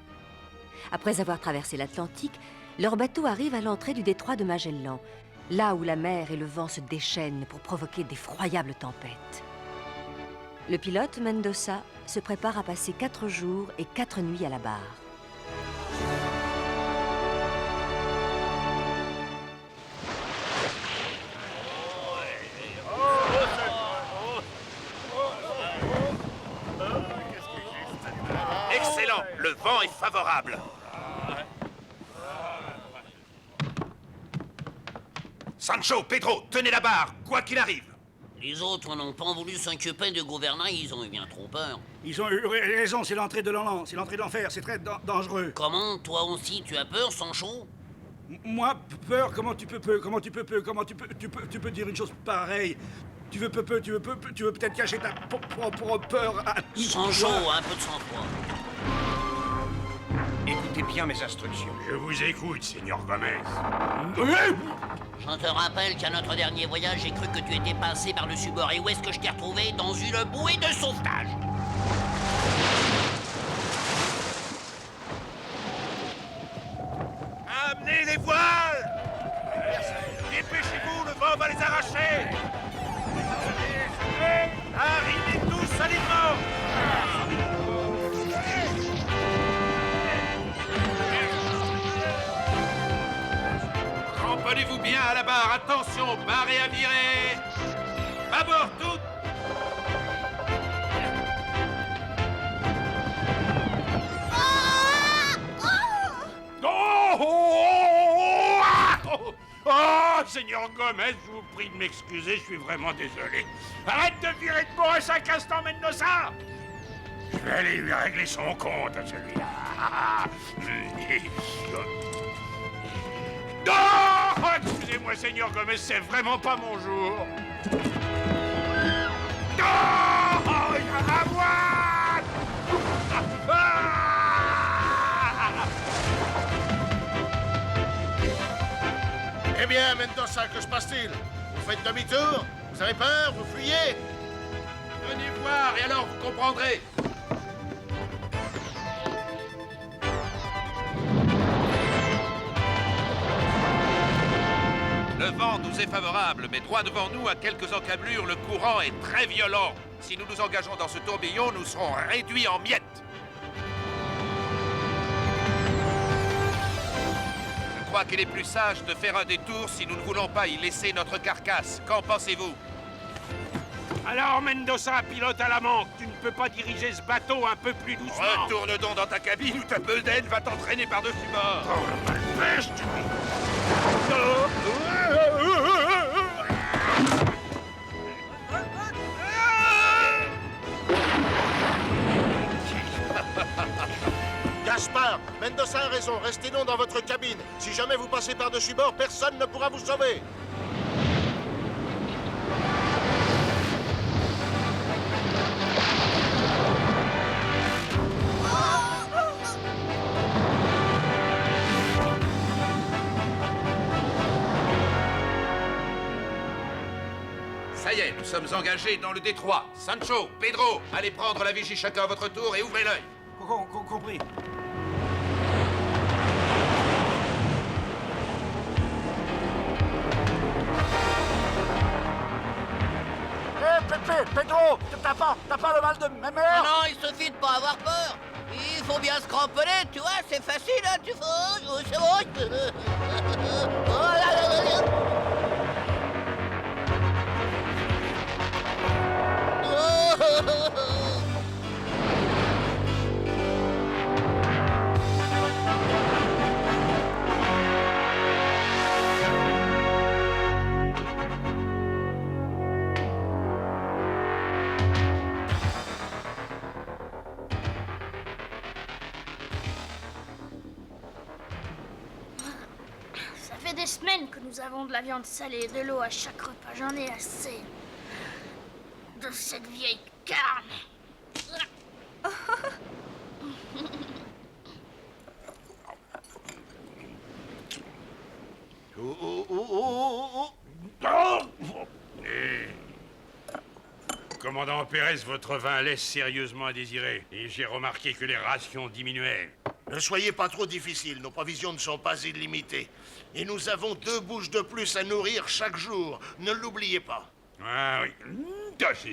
Après avoir traversé l'Atlantique, leur bateau arrive à l'entrée du détroit de Magellan, là où la mer et le vent se déchaînent pour provoquer d'effroyables tempêtes. Le pilote, Mendoza, se prépare à passer 4 jours et 4 nuits à la barre. Excellent, le vent est favorable. Sancho, Pedro, tenez la barre, quoi qu'il arrive. Les autres n'ont pas voulu s'occuper du gouvernail, ils ont eu bien trop peur. Ils ont eu raison, c'est l'entrée de l'enlan, c'est l'entrée d'enfer, c'est très dangereux. Comment, toi aussi, tu as peur, Sancho? Moi, peur, comment tu peux dire une chose pareille? Tu veux peut-être cacher ta propre peur à... Sancho, un peu de sang-froid. Écoutez bien mes instructions. Je vous écoute, Seigneur Gomez. Je te rappelle qu'à notre dernier voyage, j'ai cru que tu étais passé par-dessus bord. Et où est-ce que je t'ai retrouvé? Dans une bouée de sauvetage. Amenez les voiles! Dépêchez-vous, le vent va les arracher! Arrivez tous solidement! Cramponnez-vous bien à la barre, attention, barrez à virer! À bord, toutes! Oh, Seigneur Gomez, je vous prie de m'excuser, je suis vraiment désolé. Arrête de virer de bord à chaque instant, Mendoza! Je vais aller lui régler son compte à celui-là. Non! Excusez-moi, Seigneur Gomez, c'est vraiment pas mon jour. Non! Il y a la voile! Eh bien, Mendoza, que se passe-t-il? Vous faites demi-tour? Vous avez peur? Vous fuyez? Venez voir et alors vous comprendrez. Le vent nous est favorable, mais droit devant nous, à quelques encablures, le courant est très violent. Si nous nous engageons dans ce tourbillon, nous serons réduits en miettes. Je crois qu'il est plus sage de faire un détour si nous ne voulons pas y laisser notre carcasse. Qu'en pensez-vous? Alors, Mendoza, pilote à la manque, tu ne peux pas diriger ce bateau un peu plus doucement? Retourne donc dans ta cabine ou ta bedaine va t'entraîner par-dessus bord. Oh, le malpêche, tu... Gaspard, Mendoza a raison, restez donc dans votre cabine. Si jamais vous passez par-dessus bord, personne ne pourra vous sauver. Ça y est, nous sommes engagés dans le détroit. Sancho, Pedro, allez prendre la vigie chacun à votre tour et ouvrez l'œil. Compris. Pedro, t'as pas le mal de ma mère? Non, il suffit de pas avoir peur. Il faut bien se cramponner, tu vois, c'est facile, hein, tu faut... C'est bon. Ça fait des semaines que nous avons de la viande salée et de l'eau à chaque repas. J'en ai assez de cette vieille carne. Commandant Pérez, votre vin laisse sérieusement à désirer. Et j'ai remarqué que les rations diminuaient. Ne soyez pas trop difficile, nos provisions ne sont pas illimitées. Et nous avons 2 bouches de plus à nourrir chaque jour. Ne l'oubliez pas. Ah oui.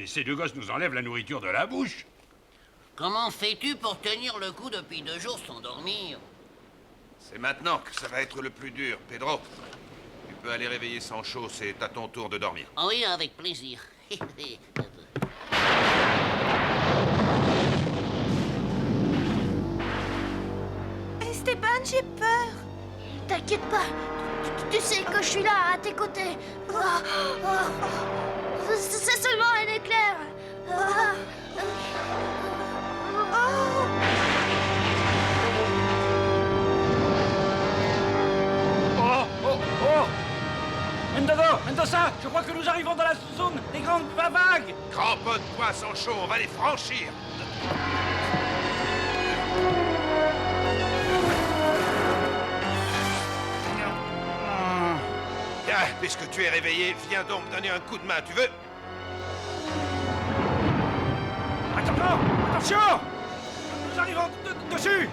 Ces 2 gosses nous enlèvent la nourriture de la bouche. Comment fais-tu pour tenir le coup depuis 2 jours sans dormir? C'est maintenant que ça va être le plus dur, Pedro. Tu peux aller réveiller Sancho, c'est à ton tour de dormir. Ah oui, avec plaisir. Esteban, j'ai peur. T'inquiète pas, tu sais que je suis là, à tes côtés. C'est seulement un éclair. Mendoza, je crois que nous arrivons dans la zone des grandes vagues. Cramponne-toi, Sancho, on va les franchir. Ah, puisque tu es réveillé, viens donc me donner un coup de main, tu veux? Attention! Nous arrivons dessus!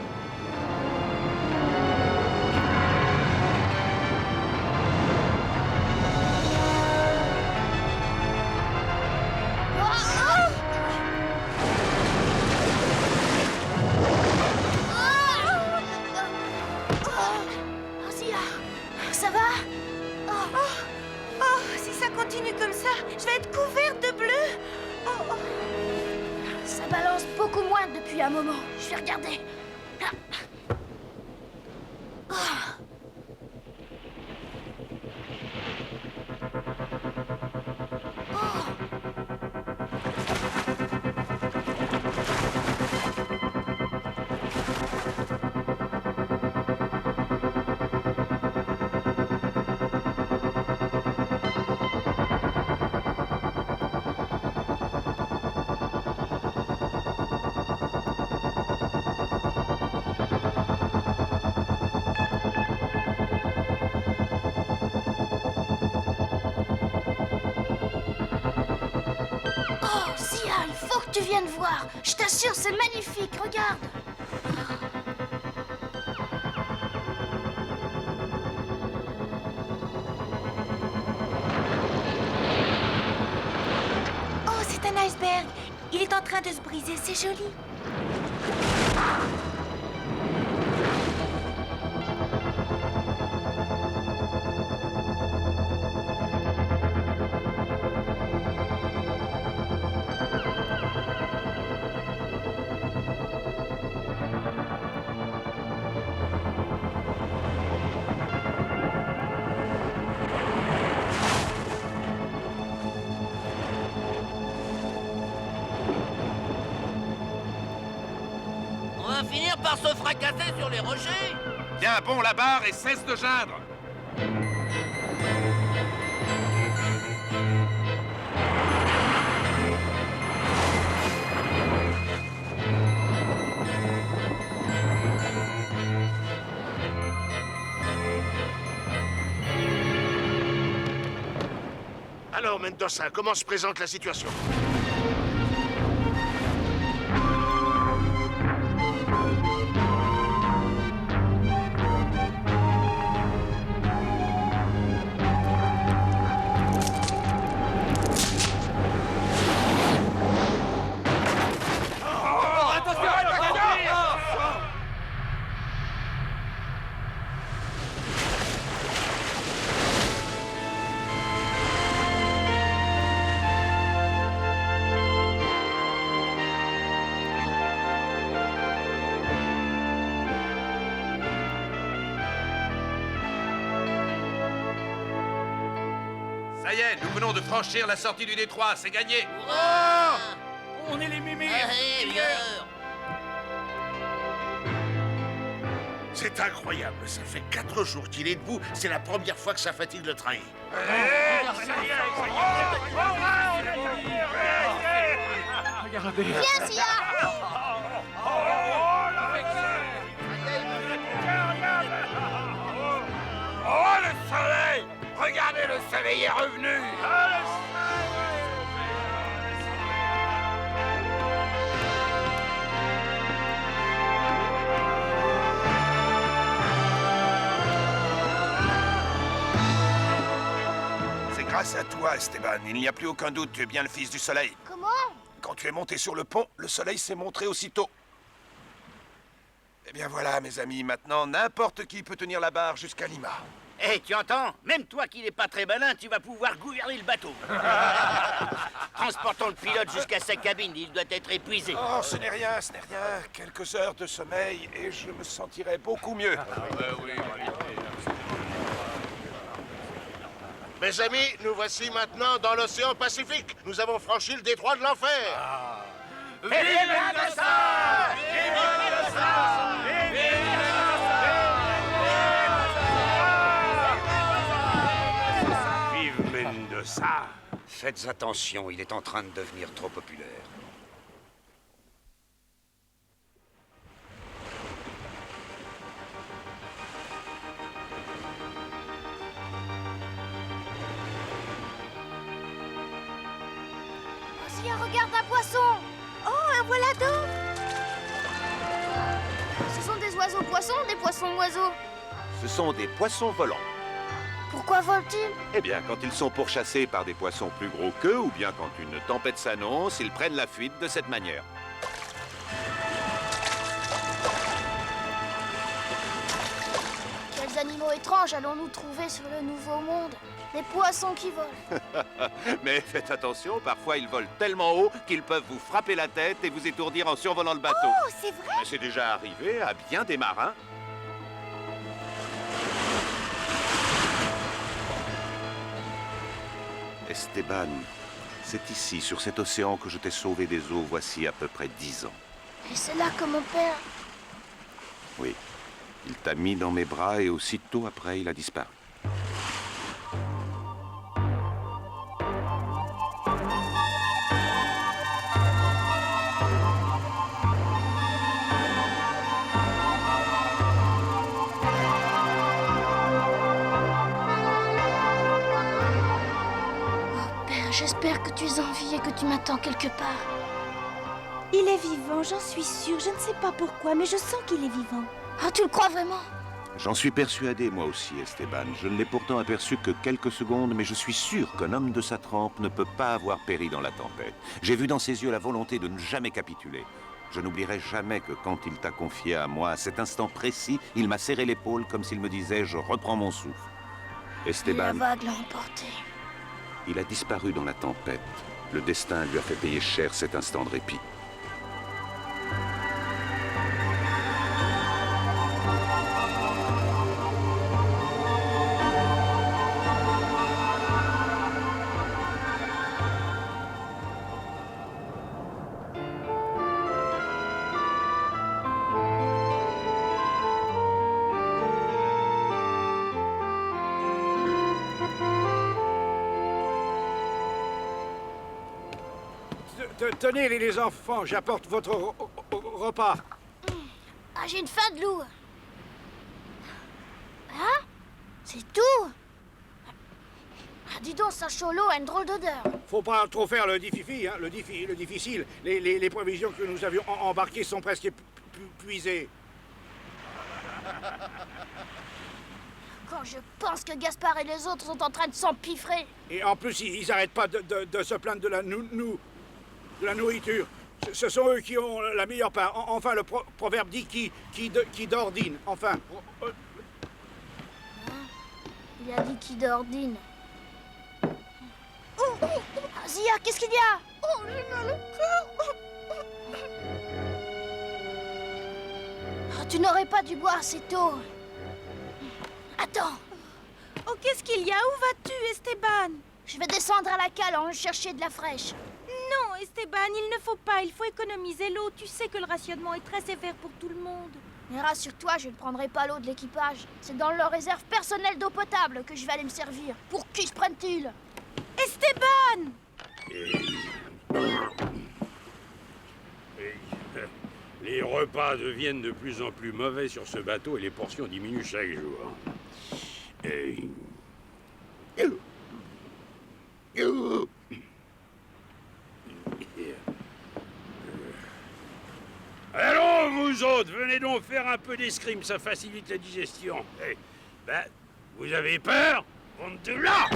Ça va? Si ça continue comme ça, je vais être couverte de bleu. Ça balance beaucoup moins depuis un moment. Je vais regarder. Il faut que tu viennes voir. Je t'assure, c'est magnifique. Regarde. Oh, c'est un iceberg. Il est en train de se briser, c'est joli. va finir par se fracasser sur les rochers. Tiens bon la barre et cesse de geindre. Alors, Mendoza, comment se présente la situation? Ça y est, nous venons de franchir la sortie du détroit, c'est gagné. On est les mémés. C'est incroyable, ça fait 4 jours qu'il est debout, c'est la première fois que ça fatigue le train. Regardez. Viens, Sia. Oh, le soleil! Regardez, le soleil est revenu! C'est grâce à toi, Esteban. Il n'y a plus aucun doute, tu es bien le fils du soleil. Comment? Quand tu es monté sur le pont, le soleil s'est montré aussitôt. Eh bien voilà, mes amis, maintenant, n'importe qui peut tenir la barre jusqu'à Lima. Eh, tu entends? Même toi qui n'es pas très malin, tu vas pouvoir gouverner le bateau. Transportons le pilote jusqu'à sa cabine, il doit être épuisé. Oh, ce n'est rien, ce n'est rien. Quelques heures de sommeil et je me sentirai beaucoup mieux. Mes amis, nous voici maintenant dans l'océan Pacifique. Nous avons franchi le détroit de l'enfer. Vive Mendoza! Vive Mendoza! Vive Mendoza! Faites attention, il est en train de devenir trop populaire. Sia, regarde un poisson. Oh, un voilà d'autres. Ce sont des oiseaux poissons ou des poissons oiseaux? Ce sont des poissons volants. Pourquoi volent-ils? Eh bien, quand ils sont pourchassés par des poissons plus gros qu'eux, ou bien quand une tempête s'annonce, ils prennent la fuite de cette manière. Quels animaux étranges allons-nous trouver sur le Nouveau Monde? Des poissons qui volent. Mais faites attention, parfois ils volent tellement haut qu'ils peuvent vous frapper la tête et vous étourdir en survolant le bateau. Oh, c'est vrai? Mais c'est déjà arrivé à bien des marins. Esteban, c'est ici, sur cet océan, que je t'ai sauvé des eaux voici à peu près 10 ans. Et c'est là que mon père... Oui, il t'a mis dans mes bras et aussitôt après, il a disparu. J'espère que tu es en vie et que tu m'attends quelque part. Il est vivant, j'en suis sûre. Je ne sais pas pourquoi, mais je sens qu'il est vivant. Ah, tu le crois vraiment? J'en suis persuadé, moi aussi, Esteban. Je ne l'ai pourtant aperçu que quelques secondes, mais je suis sûr qu'un homme de sa trempe ne peut pas avoir péri dans la tempête. J'ai vu dans ses yeux la volonté de ne jamais capituler. Je n'oublierai jamais que quand il t'a confié à moi, à cet instant précis, il m'a serré l'épaule comme s'il me disait « Je reprends mon souffle ». Esteban... La vague l'a emporté. Il a disparu dans la tempête. Le destin lui a fait payer cher cet instant de répit. Tenez les enfants, j'apporte votre repas. Ah, j'ai une faim de loup. Hein? C'est tout? Ah, dis donc, ça cholo a une drôle d'odeur. Faut pas trop faire le diffifi, hein, le difficile. Les provisions que nous avions embarquées sont presque épuisées. Quand je pense que Gaspard et les autres sont en train de s'empiffrer. Et en plus, ils n'arrêtent pas de se plaindre de la nourriture. Ce sont eux qui ont la meilleure part. Enfin, le proverbe dit qui d'ordine. Enfin. Il a dit qui d'ordine. Ah, Zia, qu'est-ce qu'il y a? Oh, j'ai mal au cœur. Oh, tu n'aurais pas dû boire assez tôt. Attends. Oh, qu'est-ce qu'il y a? Où vas-tu, Esteban? Je vais descendre à la cale en chercher de la fraîche. Non, Esteban, il ne faut pas. Il faut économiser l'eau. Tu sais que le rationnement est très sévère pour tout le monde. Mais rassure-toi, je ne prendrai pas l'eau de l'équipage. C'est dans leur réserve personnelle d'eau potable que je vais aller me servir. Pour qui se prennent-ils? Esteban! Les repas deviennent de plus en plus mauvais sur ce bateau et les portions diminuent chaque jour. Allons, vous autres, venez donc faire un peu d'escrime, ça facilite la digestion. Vous avez peur? Honte de là!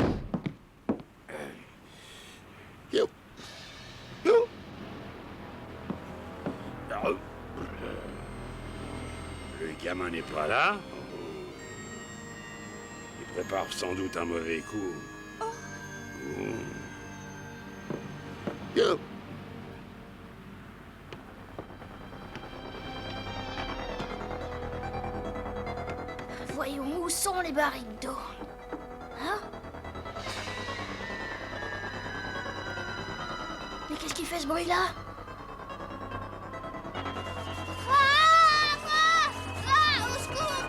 Le gamin n'est pas là. Il prépare sans doute un mauvais coup. Voyons, où sont les barriques d'eau? Hein? Mais qu'est-ce qui fait ce bruit-là? Au secours!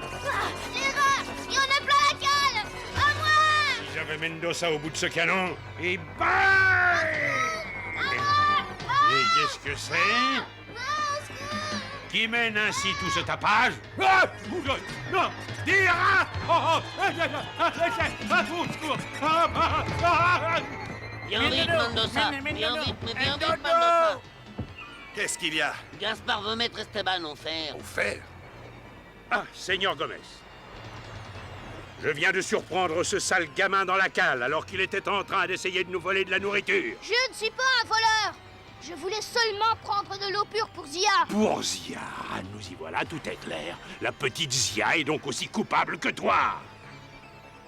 Les rats! Il y en a plein la cale! À moi! Si j'avais Mendoza au bout de ce canon, et bang! Et qu'est-ce que c'est? Qui mène ainsi tout ce tapage? Non! Des rats! Bien vite, Mendoza! Bien vite, Mendoza! Qu'est-ce qu'il y a? Gaspard veut mettre Esteban en fer. Au fer? Ah, Seigneur Gomez. Je viens de surprendre ce sale gamin dans la cale alors qu'il était en train d'essayer de nous voler de la nourriture. Je ne suis pas un voleur! Je voulais seulement prendre de l'eau pure pour Zia. Pour Zia, nous y voilà, tout est clair. La petite Zia est donc aussi coupable que toi.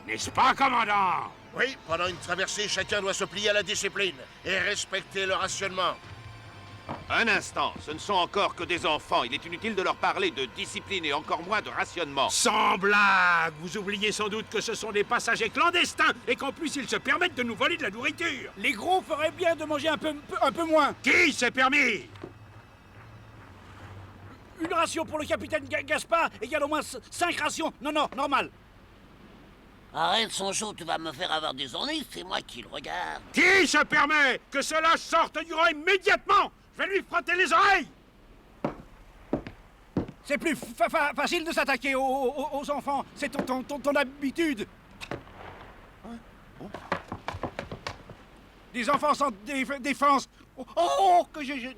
N'est-ce pas, commandant? Oui, pendant une traversée, chacun doit se plier à la discipline et respecter le rationnement. Un instant, ce ne sont encore que des enfants. Il est inutile de leur parler de discipline et encore moins de rationnement. Sans blague! Vous oubliez sans doute que ce sont des passagers clandestins et qu'en plus ils se permettent de nous voler de la nourriture. Les gros feraient bien de manger un peu moins. Qui s'est permis? Une ration pour le capitaine Gaspard égale au moins 5 rations. Non, normal. Arrête son show, tu vas me faire avoir des ennuis, c'est moi qui le regarde. Qui se permet que cela sorte du rang immédiatement? Je vais lui frotter les oreilles! C'est plus facile de s'attaquer aux enfants. C'est ton habitude. Des enfants sans défense. Oh, que j'ai...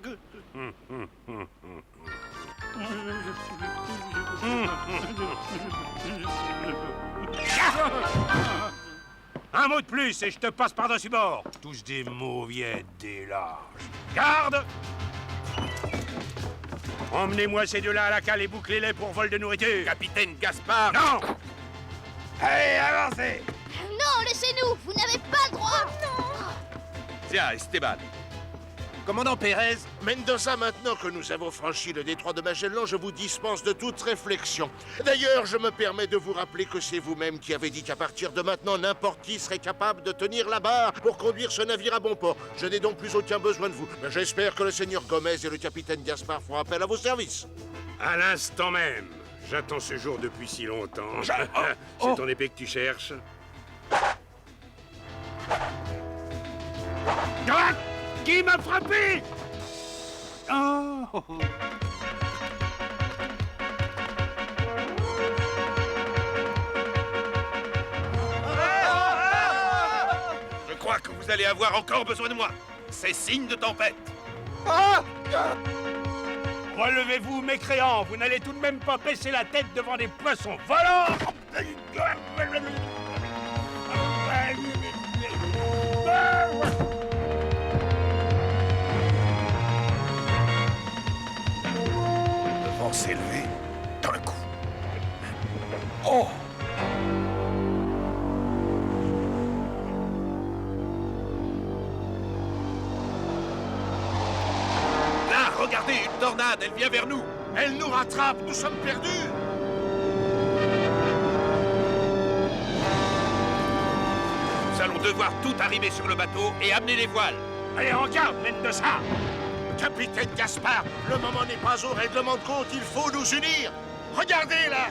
Un mot de plus et je te passe par-dessus bord. Tous des mauviettes, des lâches. Garde! Emmenez-moi ces deux-là à la cale et bouclez-les pour vol de nourriture. Capitaine Gaspard! Non! Allez, avancez! Non, laissez-nous! Vous n'avez pas le droit! Non! Tiens, Esteban. Commandant Pérez. Mendoza, maintenant que nous avons franchi le détroit de Magellan, je vous dispense de toute réflexion. D'ailleurs, je me permets de vous rappeler que c'est vous-même qui avez dit qu'à partir de maintenant, n'importe qui serait capable de tenir la barre pour conduire ce navire à bon port. Je n'ai donc plus aucun besoin de vous. Mais j'espère que le seigneur Gomez et le capitaine Gaspard feront appel à vos services. À l'instant même. J'attends ce jour depuis si longtemps. C'est ton épée que tu cherches? Ah! Qui m'a frappé? Oh. Je crois que vous allez avoir encore besoin de moi. C'est signe de tempête. Relevez-vous, mécréants. Vous n'allez tout de même pas baisser la tête devant des poissons volants. Le vent s'est levé d'un coup. Oh! Là, regardez, une tornade, elle vient vers nous. Elle nous rattrape, nous sommes perdus. Nous allons devoir tout arrimer sur le bateau et amener les voiles. Allez, en garde, Mendoza. Capitaine Gaspard, le moment n'est pas au règlement de compte, il faut nous unir. Regardez là.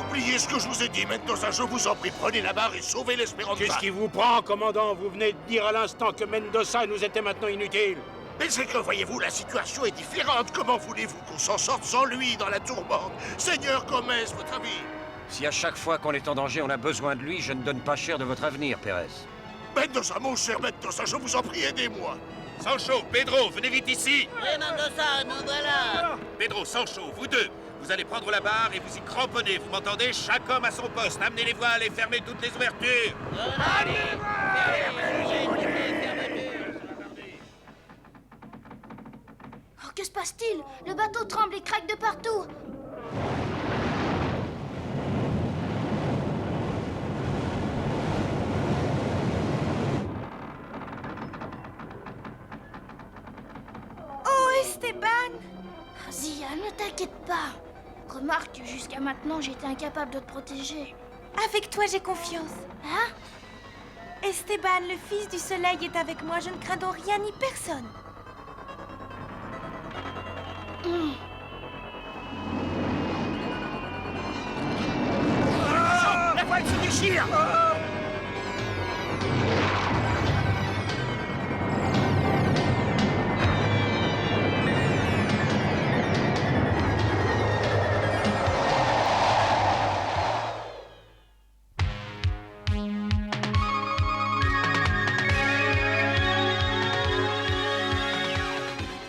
Oubliez ce que je vous ai dit, Mendoza, je vous en prie, prenez la barre et sauvez l'Espéranza. Qu'est-ce qui vous prend, commandant? Vous venez de dire à l'instant que Mendoza nous était maintenant inutile. Mais c'est que, voyez-vous, la situation est différente. Comment voulez-vous qu'on s'en sorte sans lui dans la tourmente? Seigneur Gomez, votre avis? Si à chaque fois qu'on est en danger, on a besoin de lui, je ne donne pas cher de votre avenir, Pérez. Mendoza, mon cher Mendoza, je vous en prie, aidez-moi. Sancho, Pedro, venez vite ici. Oui, Mendoza, nous voilà. Pedro, Sancho, vous deux, vous allez prendre la barre et vous y cramponnez. Vous m'entendez? Chaque homme à son poste. Amenez les voiles et fermez toutes les ouvertures. Oh, que se passe-t-il? Le bateau tremble et craque de partout. Oh, Esteban! Zia, ne t'inquiète pas. Remarque que jusqu'à maintenant, j'étais incapable de te protéger. Avec toi, j'ai confiance. Hein? Esteban, le fils du soleil, est avec moi. Je ne crains donc rien ni personne. La voile se déchire.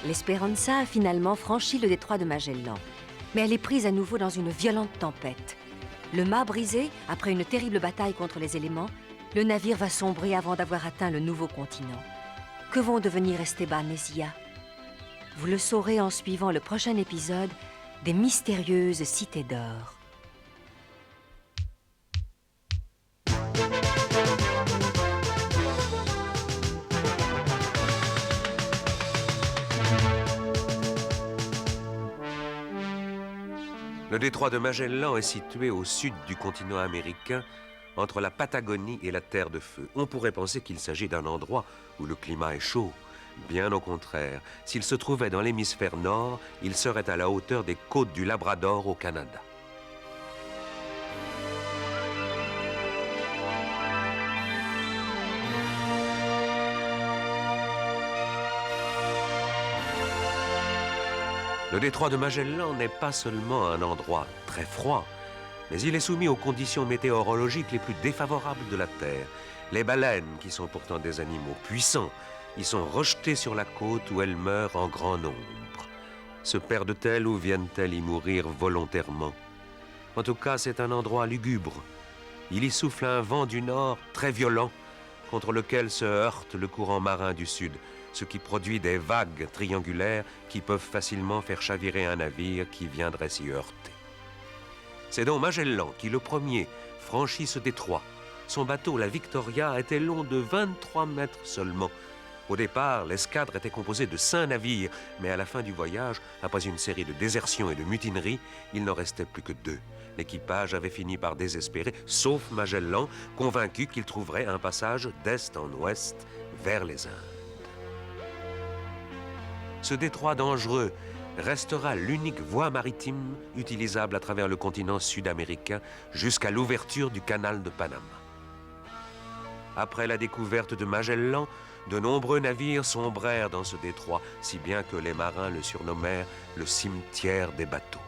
L'Esperanza a finalement franchi le détroit de Magellan, mais elle est prise à nouveau dans une violente tempête. Le mât brisé, après une terrible bataille contre les éléments, le navire va sombrer avant d'avoir atteint le nouveau continent. Que vont devenir Esteban et Zia? Vous le saurez en suivant le prochain épisode des mystérieuses cités d'or. Le détroit de Magellan est situé au sud du continent américain, entre la Patagonie et la Terre de Feu. On pourrait penser qu'il s'agit d'un endroit où le climat est chaud. Bien au contraire, s'il se trouvait dans l'hémisphère nord, il serait à la hauteur des côtes du Labrador au Canada. Le détroit de Magellan n'est pas seulement un endroit très froid, mais il est soumis aux conditions météorologiques les plus défavorables de la Terre. Les baleines, qui sont pourtant des animaux puissants, y sont rejetées sur la côte où elles meurent en grand nombre. Se perdent-elles ou viennent-elles y mourir volontairement? En tout cas, c'est un endroit lugubre. Il y souffle un vent du nord très violent, contre lequel se heurte le courant marin du sud, ce qui produit des vagues triangulaires qui peuvent facilement faire chavirer un navire qui viendrait s'y heurter. C'est donc Magellan qui, le premier, franchit ce détroit. Son bateau, la Victoria, était long de 23 mètres seulement. Au départ, l'escadre était composée de 5 navires, mais à la fin du voyage, après une série de désertions et de mutineries, il n'en restait plus que 2. L'équipage avait fini par désespérer, sauf Magellan, convaincu qu'il trouverait un passage d'est en ouest vers les Indes. ce détroit dangereux restera l'unique voie maritime utilisable à travers le continent sud-américain jusqu'à l'ouverture du canal de Panama. Après la découverte de Magellan, de nombreux navires sombrèrent dans ce détroit, si bien que les marins le surnommèrent le cimetière des bateaux.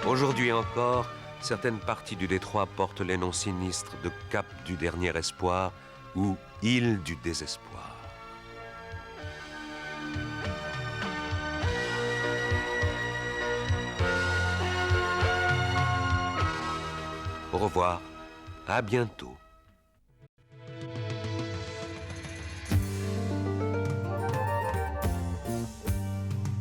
Aujourd'hui encore, certaines parties du détroit portent les noms sinistres de Cap du Dernier Espoir ou Île du Désespoir. Au revoir, à bientôt.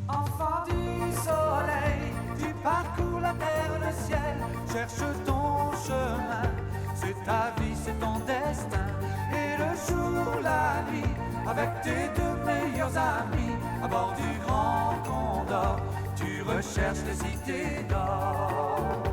Enfant du soleil, tu parcours la terre, le ciel, cherche ton chemin. C'est ta vie, c'est ton destin. Et le jour, la nuit, avec tes deux meilleurs amis, à bord du Grand Condor, tu recherches les cités d'or.